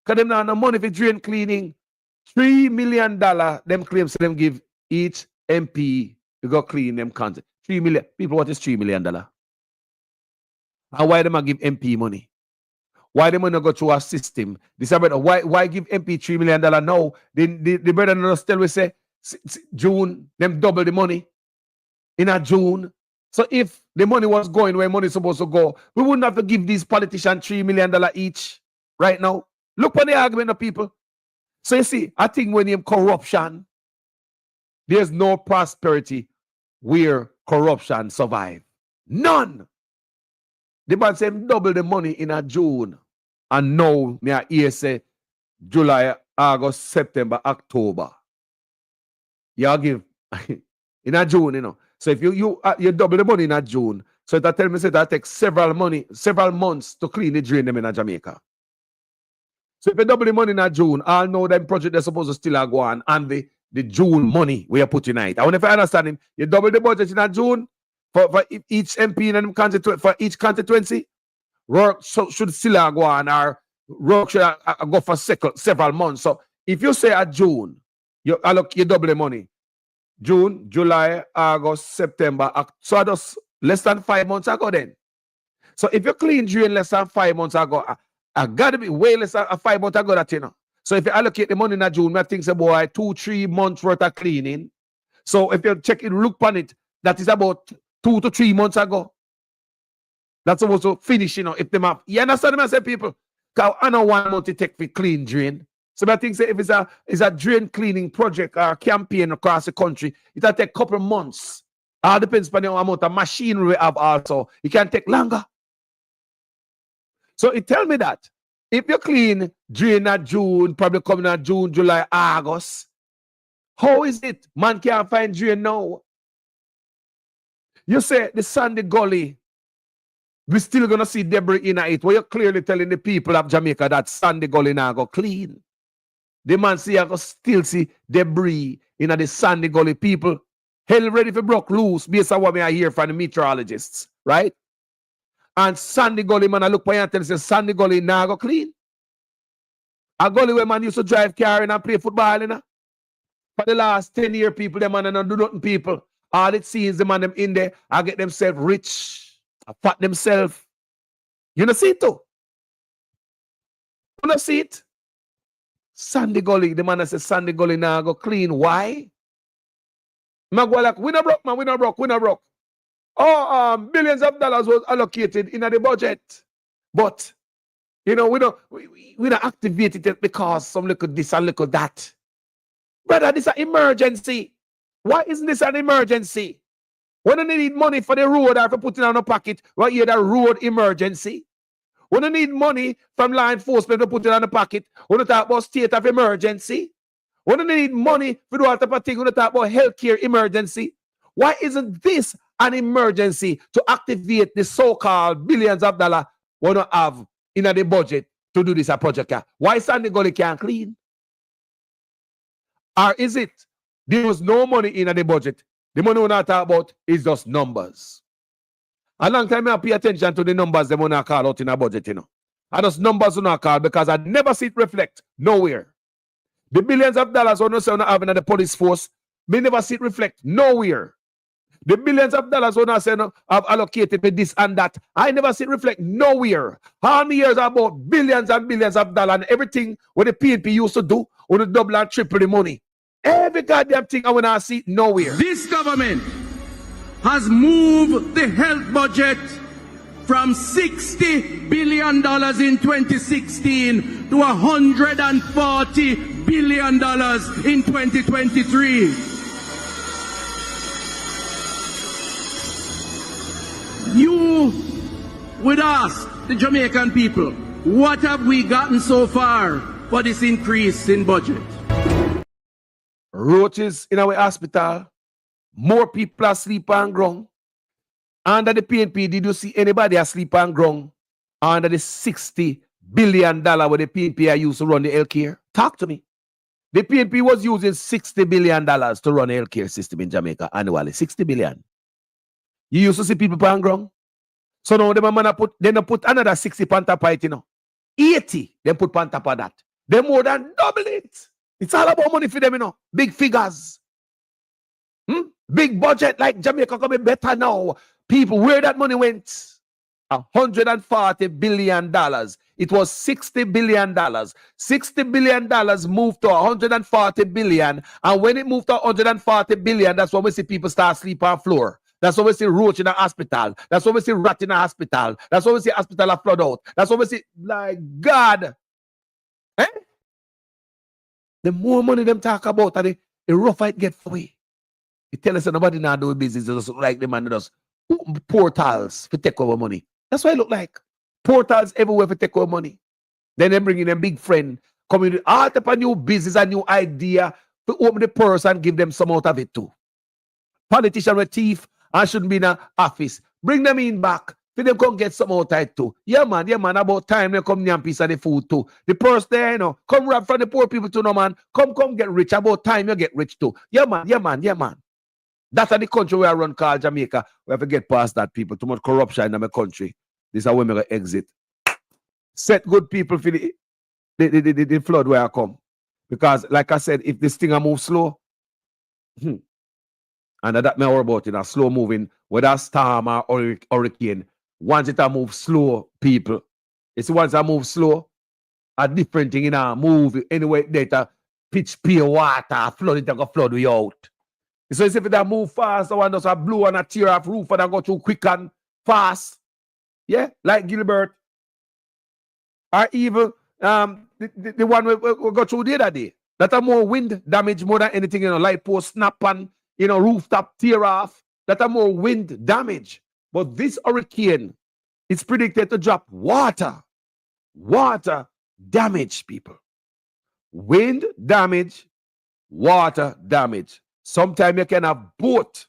Because them now no money for drain cleaning. $3 million them claims them give each MP to go clean them content. 3 million. People, what is $3 million? And why them give MP money? Why them not go through a system? This brother, why give MP $3 million now? The brother not still we say June, them double the money in a June. So if the money was going where money is supposed to go, we wouldn't have to give these politicians $3 million each right now. Look for the argument of people. So you see, I think when you have corruption, there's no prosperity where corruption survives. None. The man said double the money in a June. And now, me say July, August, September, October. You give in a June, you know. So if you double the money in a June, so that tell me say that takes several months to clean the drain them in a Jamaica. So if you double the money in a June, I'll know them project they're supposed to still go on and the June money we are putting in it. I wonder if I understand him. You double the budget in a June for each MP in for each constituency. Work should still go on or work should go for several months. So if you say a June, you double the money. June, July, August, September, so just less than 5 months ago then. So if you clean drain less than 5 months ago, I gotta be way less than 5 months ago that, you know. So if you allocate the money in a June, I think say boy 2-3 months worth of cleaning. So if you check it, look on it, that is about 2 to 3 months ago. That's supposed to finish, you know, if them have. You understand what I say, people? Because I know 1 month to take for clean drain. So I think say if it's a drain cleaning project or campaign across the country, it'll take a couple of months. All depends on the amount of machinery we have also. It can take longer. So it tell me that if you clean drain at June, probably coming at June, July, August, how is it? Man can't find drain now. You say the Sandy Gully, we're still gonna see debris in it. Well, you're clearly telling the people of Jamaica that Sandy Gully now go clean. The man see I go still see debris in the Sandy Gully. People hell ready for broke loose based on what I hear from the meteorologists, right? And Sandy Gully, man, I look for you and tell you, Sandy Gully now go clean. A gully where man used to drive car and play football, you know? For the last 10 years, people, them man don't do nothing, people. All it sees the man them in there, I get themselves rich, I fat themselves. You know see it too? You know see it? Sandy Gully, the man that says Sandy Gully now go clean. Why? Man go like, we not broke, man, we not broke, we not broke. Oh, billions of dollars was allocated in the budget. But, you know, we don't activate it because some look at this and look at that. Brother, this is an emergency. Why isn't this an emergency? When you need money for the road or for putting on a pocket, well, you the road emergency. When you need money from law enforcement to put it on the pocket, when you talk about state of emergency. When you need money for do all type of thing, when you talk about healthcare emergency. Why isn't this an emergency to activate the so-called billions of dollars we don't have in the budget to do this project? Why Sandy Gully can't clean? Or is it there was no money in the budget? The money we're not talking about is just numbers. A long time I pay attention to the numbers they want to call out in a budget, you know. And those numbers are not called because I never see it reflect nowhere. The billions of dollars we not having in the police force, we never see it reflect nowhere. The billions of dollars we not say have allocated with this and that, I never see it reflect nowhere. How many years about billions and billions of dollars and everything what the PNP used to do, on the double and triple the money. Every goddamn thing I want to see nowhere. This government has moved the health budget from $60 billion in 2016 to $140 billion in 2023. You would ask the Jamaican people, what have we gotten so far for this increase in budget? Roaches in our hospital, more people asleep on ground. Under the PNP, did you see anybody asleep on ground under the $60 billion where the PNP are used to run the healthcare? Talk to me. The PNP was using $60 billion to run the healthcare system in Jamaica annually. $60 billion. You used to see people on ground. So now they put another 60 on top of it, you know. 80 they put on top of that. They more than double it. It's all about money for them, you know. Big figures. Big budget like Jamaica coming better now. People, where that money went? $140 billion. It was $60 billion. $60 billion moved to $140 billion. And when it moved to $140 billion, that's when we see people start sleeping on the floor. That's when we see roach in a hospital. That's when we see rat in a hospital. That's when we see hospital flood out. That's when we see, like, God. Eh? The more money them talk about, the rougher it get for we. You tell us that nobody now do business, just like the man does portals for take over money. That's what it look like. Portals everywhere for take over money. Then they bring in a big friend, coming with all type of new business and new idea to open the purse and give them some out of it too. Politicians with thief and shouldn't be in an office. Bring them in back. For them come get some out of it too. Yeah, man, about time they come near a piece of the food too. The purse there, you know, come rob from the poor people too, no man. Come get rich. About time you get rich too. Yeah, man. That's the country where I run called Jamaica. We have to get past that, people. Too much corruption in my country. This is how we're going to exit. Set good people for the flood where I come. Because, like I said, if this thing I move slow, and that may worry about, you know, slow moving, whether storm or hurricane, once it move slow, people, it's once I move slow, a different thing, you know, move anyway, data, pitch, pure water, flood it, go flood we out. So if it move fast, the one does a blow and a tear off roof and I go too quick and fast. Yeah, like Gilbert. Or even the one we got through the other day. That are more wind damage more than anything, you know, light post snap and, you know, rooftop tear off. That are more wind damage. But this hurricane is predicted to drop water. Water damage, people. Wind damage, water damage. Sometimes you can have both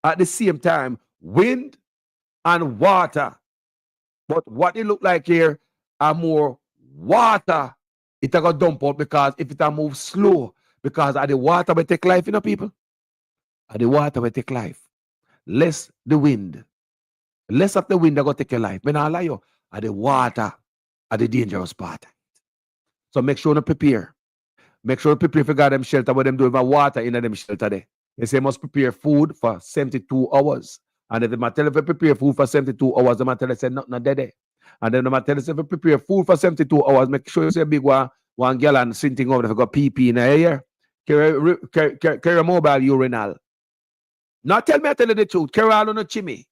at the same time, wind and water. But what it look like here are more water. It got dump out because if it move slow, because of the water will take life, you know, people. The water will take life. Less the wind. Less of the wind that will take your life. When I lie you, the water are the dangerous part. So make sure you prepare. Make sure prepare for God them shelter where them do with water in them shelter there. They say must prepare food for 72 hours. And if they tell you to prepare food for 72 hours, they tell you say nothing dead. And then they tell you to prepare food for 72 hours. Make sure you say big one girl and sitting over there got PP in the air. Carry a mobile urinal. Not tell me I tell you the truth. Carry all on a chimney.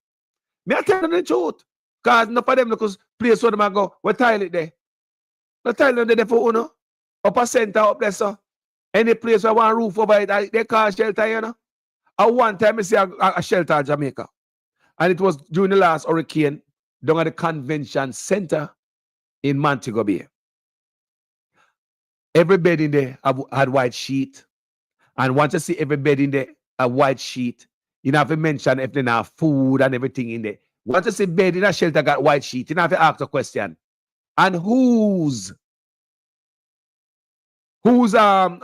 Me I tell you the truth. Because enough of them because place where them go, what toilet there? The toilet there for uno. Upper center up there, so. Any place where one roof over it, they call shelter, you know. At one time I see a shelter in Jamaica. And it was during the last hurricane down at the convention center in Montego Bay. Every bed in there had white sheet. And once you see every bed in there a white sheet, you have to mention if they have food and everything in there. Once you see bed in a shelter got white sheet, you have to ask a question. And whose wedding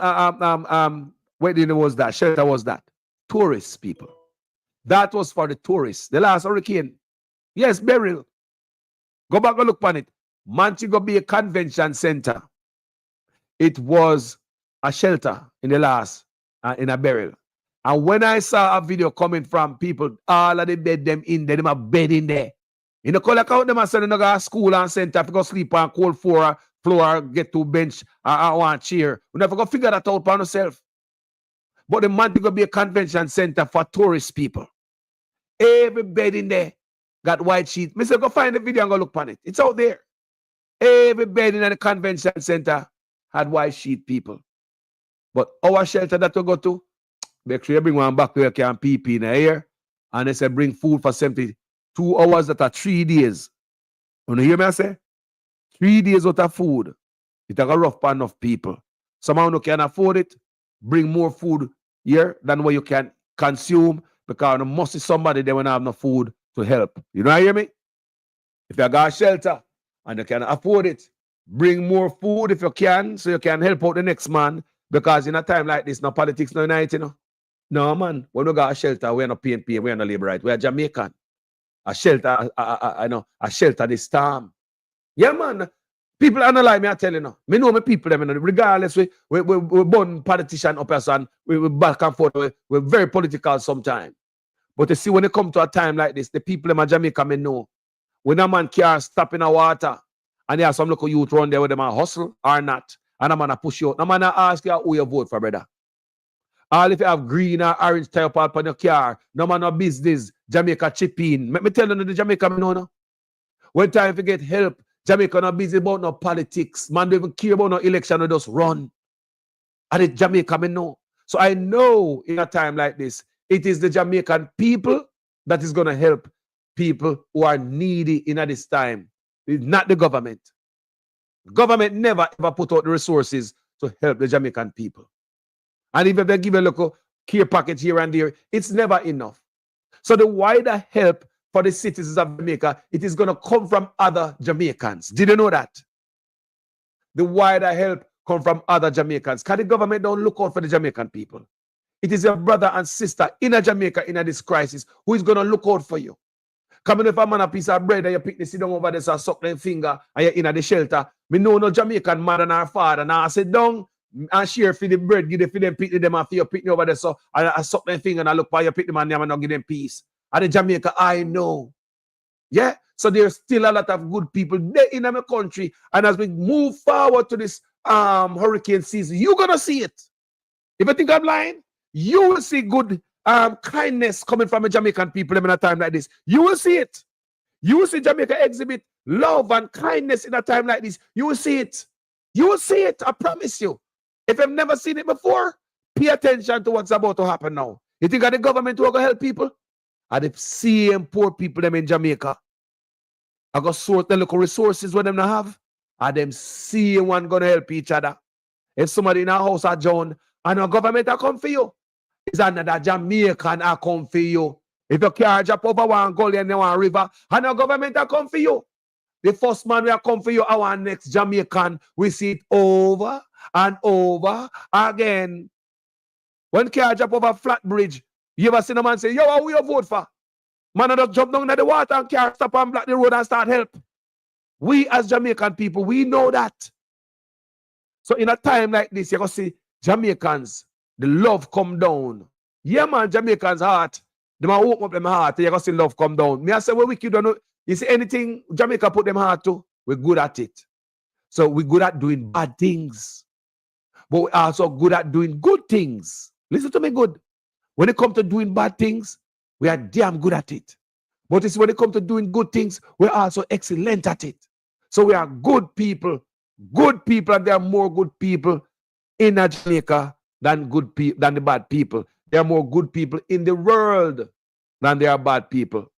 was that? Shelter was that? Tourists, people. That was for the tourists. The last hurricane. Yes, burial. Go back and look on it. Montego Bay Convention Center. It was a shelter in the last, in a burial. And when I saw a video coming from people, all of the bed them in there, them a bed in there. You know, call out them and say, no go school and center, if you go sleep on cold floor, get to bench, one chair. We never go figure that out by yourself. But the Montego Bay Convention Center for tourist people. Every bed in there got white sheet. Mister, go find the video and go look on it. It's out there. Every bed in the convention center had white sheet, people. But our shelter that we go to, make sure you bring one back where you can PP in the air. And they say bring food for 72 hours, that are 3 days. You know, hear me I say? 3 days worth of food. It's a rough pan of people. Someone who can afford it, bring more food here than what you can consume, because there must be somebody there when I have no food to help. You know, hear me? If you got a shelter and you can afford it, bring more food if you can, so you can help out the next man. Because in a time like this, no politics, no night, you know. No, man. When we got a shelter, we're not PNP, we're not labor right. We're Jamaican. A shelter, a shelter this time. Yeah, man. People analyze me, I tell you now. Me know my people, them, regardless, we born politician up as and we back and forth. We're very political sometimes. But you see, when it come to a time like this, the people in Jamaica may know. When a man can't stop in the water, and there are some local youth run there with them a hustle or not, and a man a push you out. No man a ask you who you vote for, brother. All if you have green or orange tie up on your car, no man no business, Jamaica chip in. Let me tell you the Jamaica me know no. When time to get help, Jamaica not busy about no politics. Man don't even care about no election, they just run. And it's Jamaica me know. So I know in a time like this, it is the Jamaican people that is going to help people who are needy in this time. It's not the government. The government never ever put out the resources to help the Jamaican people. And if they give a local care package here and there, it's never enough. So the wider help for the citizens of Jamaica, it is going to come from other Jamaicans. Did you know that? The wider help come from other Jamaicans. Because the government don't look out for the Jamaican people. It is your brother and sister in a Jamaica in this crisis who is going to look out for you. Coming if a man a piece of bread and you pick the sit down over there, so suck them finger and you're in the shelter. Me know no Jamaican mother and her father. Now I sit down and share for the bread, give them pick them and for you pick me over there. So I suck them finger and I look for you pick them and not give them peace. And the Jamaica, I know. Yeah? So there's still a lot of good people there in my country. And as we move forward to this hurricane season, you're gonna see it. If you think I'm lying, you will see good kindness coming from the Jamaican people in a time like this. You will see it. You will see Jamaica exhibit love and kindness in a time like this. You will see it. You will see it. I promise you. If you've never seen it before, pay attention to what's about to happen now. You think the government will go help people? Are the same poor people them in Jamaica? I got sort the local resources where them not have. Are them same one gonna help each other? If somebody in a house are John and a government will come for you, is another Jamaican will come for you. If you can't jump over one gully and one river, and a government will come for you. The first man will come for you, our next Jamaican, we see it over and over again. When car jump over flat bridge, you ever seen a man say, yo, who you vote for? Man, just jump down in the water and car stop and block the road and start help. We as Jamaican people, we know that. So in a time like this, you're going to see Jamaicans, the love come down. Yeah, man, Jamaicans' heart, they might open up them heart, you're going to see love come down. Me, I say, well, we don't know. You see anything Jamaica put them heart to, we're good at it. So we're good at doing bad things. But we're also good at doing good things. Listen to me good. When it comes to doing bad things, we are damn good at it. But it's when it comes to doing good things, we're also excellent at it. So we are good people, and there are more good people in Jamaica than the bad people. There are more good people in the world than there are bad people.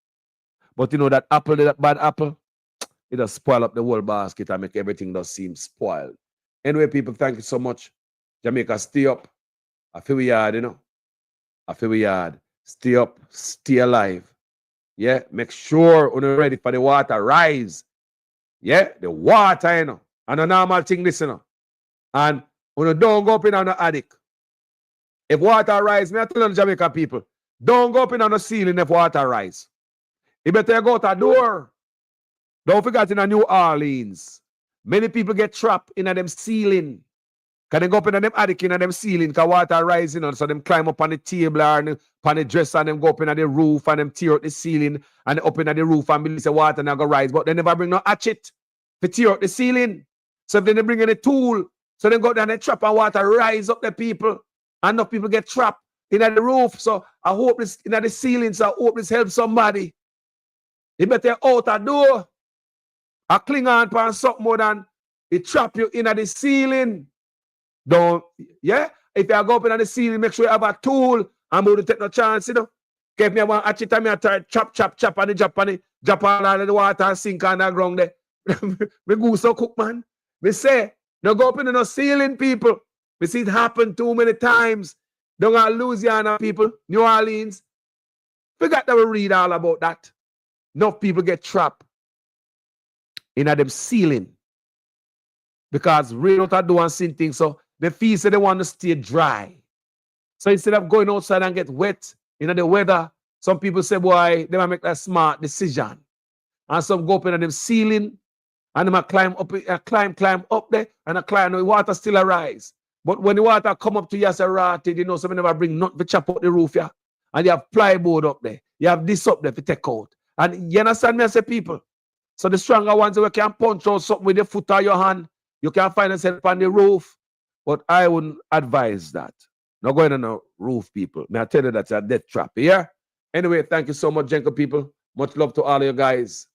But you know that apple, that bad apple, it does spoil up the whole basket and make everything does seem spoiled. Anyway, people, thank you so much. Jamaica, stay up. I feel we hard, you know. I feel we hard. Stay up, stay alive. Yeah, make sure you're ready for the water rise. Yeah, the water, you know. And a normal thing, this, you know. And when you don't go up in on the attic. If water rise, me I tell the Jamaican people, don't go up in on the ceiling if water rise. You better go out the door. Don't forget in New Orleans, many people get trapped in them ceiling. Can they go up in them attic in them ceiling because water rising on, so them climb up on the table or on the dresser and them go up in the roof and them tear out the ceiling and up in the roof and believe the water not go rise. But they never bring no hatchet to tear out the ceiling. So if they didn't bring any tool, so they go down and trap and water rise up the people. And enough people get trapped in the roof. So I hope this in the ceiling, so I hope this helps somebody. You better out a door. I cling on to something more than it trap you in the ceiling. Don't, yeah? If you go up in the ceiling, make sure you have a tool. I'm going to take no chance, you know. If me want hatchet, I try chop and drop all of the water and sink on the ground there. Me go so cook, man. Me say, no go up in the ceiling, people. We see it happen too many times. Down in Louisiana, people, New Orleans. Forgot that we read all about that. Enough people get trapped in them ceiling because rain out a door and seeing things. So they feel say they want to stay dry. So instead of going outside and get wet in the weather, some people say, boy, they might make that smart decision. And some go up in them ceiling and they might climb up there and the water still arise. But when the water come up to you as a rotted, you know, some never bring nothing to chop out the roof, yeah. And you have plywood up there. You have this up there to take out. And you understand me, I say, people? So the stronger ones who can punch out something with your foot or your hand, you can find yourself on the roof. But I wouldn't advise that. Not going on the roof, people. May I tell you that's a death trap, yeah? Anyway, thank you so much, Jenko people. Much love to all of you guys.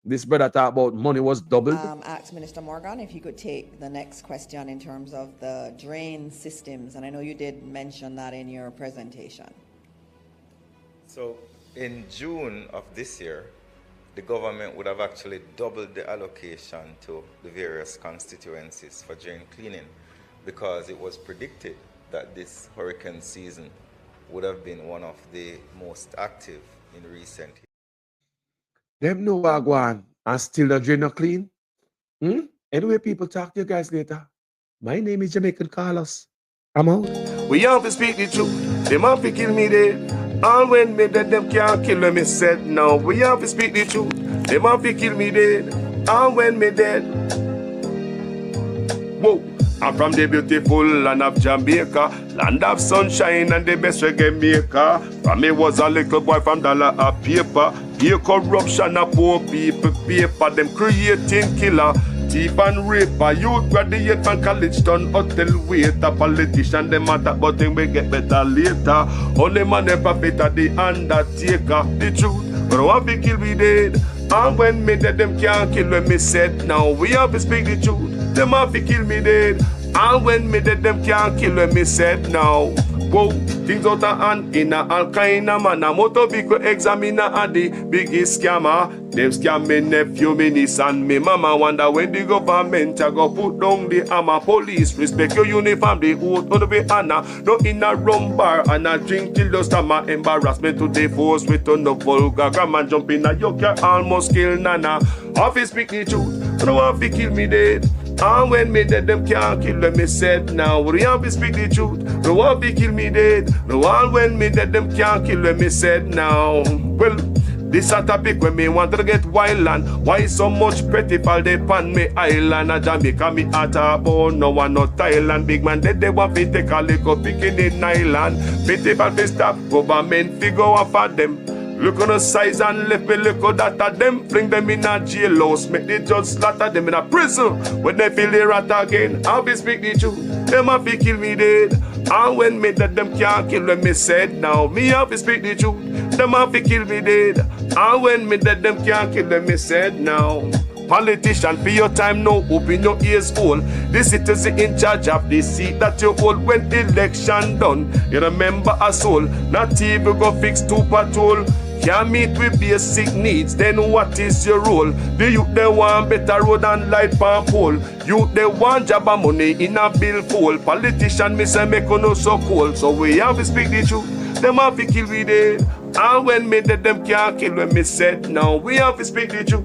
This brother talk about money was doubled. Ask Minister Morgan if you could take the next question in terms of the drain systems. And I know you did mention that in your presentation. So in June of this year, the government would have actually doubled the allocation to the various constituencies for drain cleaning because it was predicted that this hurricane season would have been one of the most active in recent years. Them know what I go on and still not drain or clean. Anyway, people, talk to you guys later. My name is Jamaican Carlos. I'm out. We have to speak the truth. Them have to kill me dead. All when me dead, them can't kill me said. No, we have to speak the truth. Them have to kill me dead. All when me dead. Whoa. I'm from the beautiful land of Jamaica, land of sunshine and the best reggae maker. From me was a little boy from dollar a paper. Here corruption of poor people paper. Them creating killer, thief and raper. Youth graduate from college done hotel waiter. Politician them attack but them we get better later. Only man ever fit at the undertaker. The truth, but I want to kill me dead. And when me dead, them can't kill when me said. Now we have to speak the truth. Them have to kill me dead. And when me dead, them can't kill when me said. Now, whoa, things out of hand in a all kind of manner. Motor vehicle examiner are the biggest scammer. Them scam me nephew, me niece and me mama. Wonder when the government a go put down the hammer. Police respect your uniform, the oath on the way honor. No in a rum bar and a drink till the stomach. Embarrassment to the force with no vulgar grammar. Jump in a yoke, almost kill nana. Office speak the truth, no one fi kill me dead. And when me dead, them can't kill when me said. Now we have to speak the truth, no one fi kill me dead. No one when me dead, them can't kill when me said. Now, well, This a topic when me want to get wild and why so much pretty fall they pan me island. A Jamaica me at a bone, no one no Thailand. Big man they want to take a little picking in island. Pity for the stop, government figure off at them. Look on the size and left me look at that of them. Bring them in a jailhouse, make the judge slaughter them in a prison. When they feel the rat again, I'll be speak the truth. Them have to kill me dead. And when me that them can't kill when me said now, me have to speak the truth. Them have to kill me dead. And when me that them can't kill when me said now. Politician, for your time now, open your ears full. The citizen in charge of the seat that you hold when the election done. You remember a soul, not even go fix two patrol. Can't meet with basic needs, then what is your role? The youth they want better road and light pan pole. Youth they want job and money in a bill full. Politician me say make no so cold. So we have to speak the truth. Them have to kill we dead. And when me dead them can't kill when me said now. We have to speak the truth.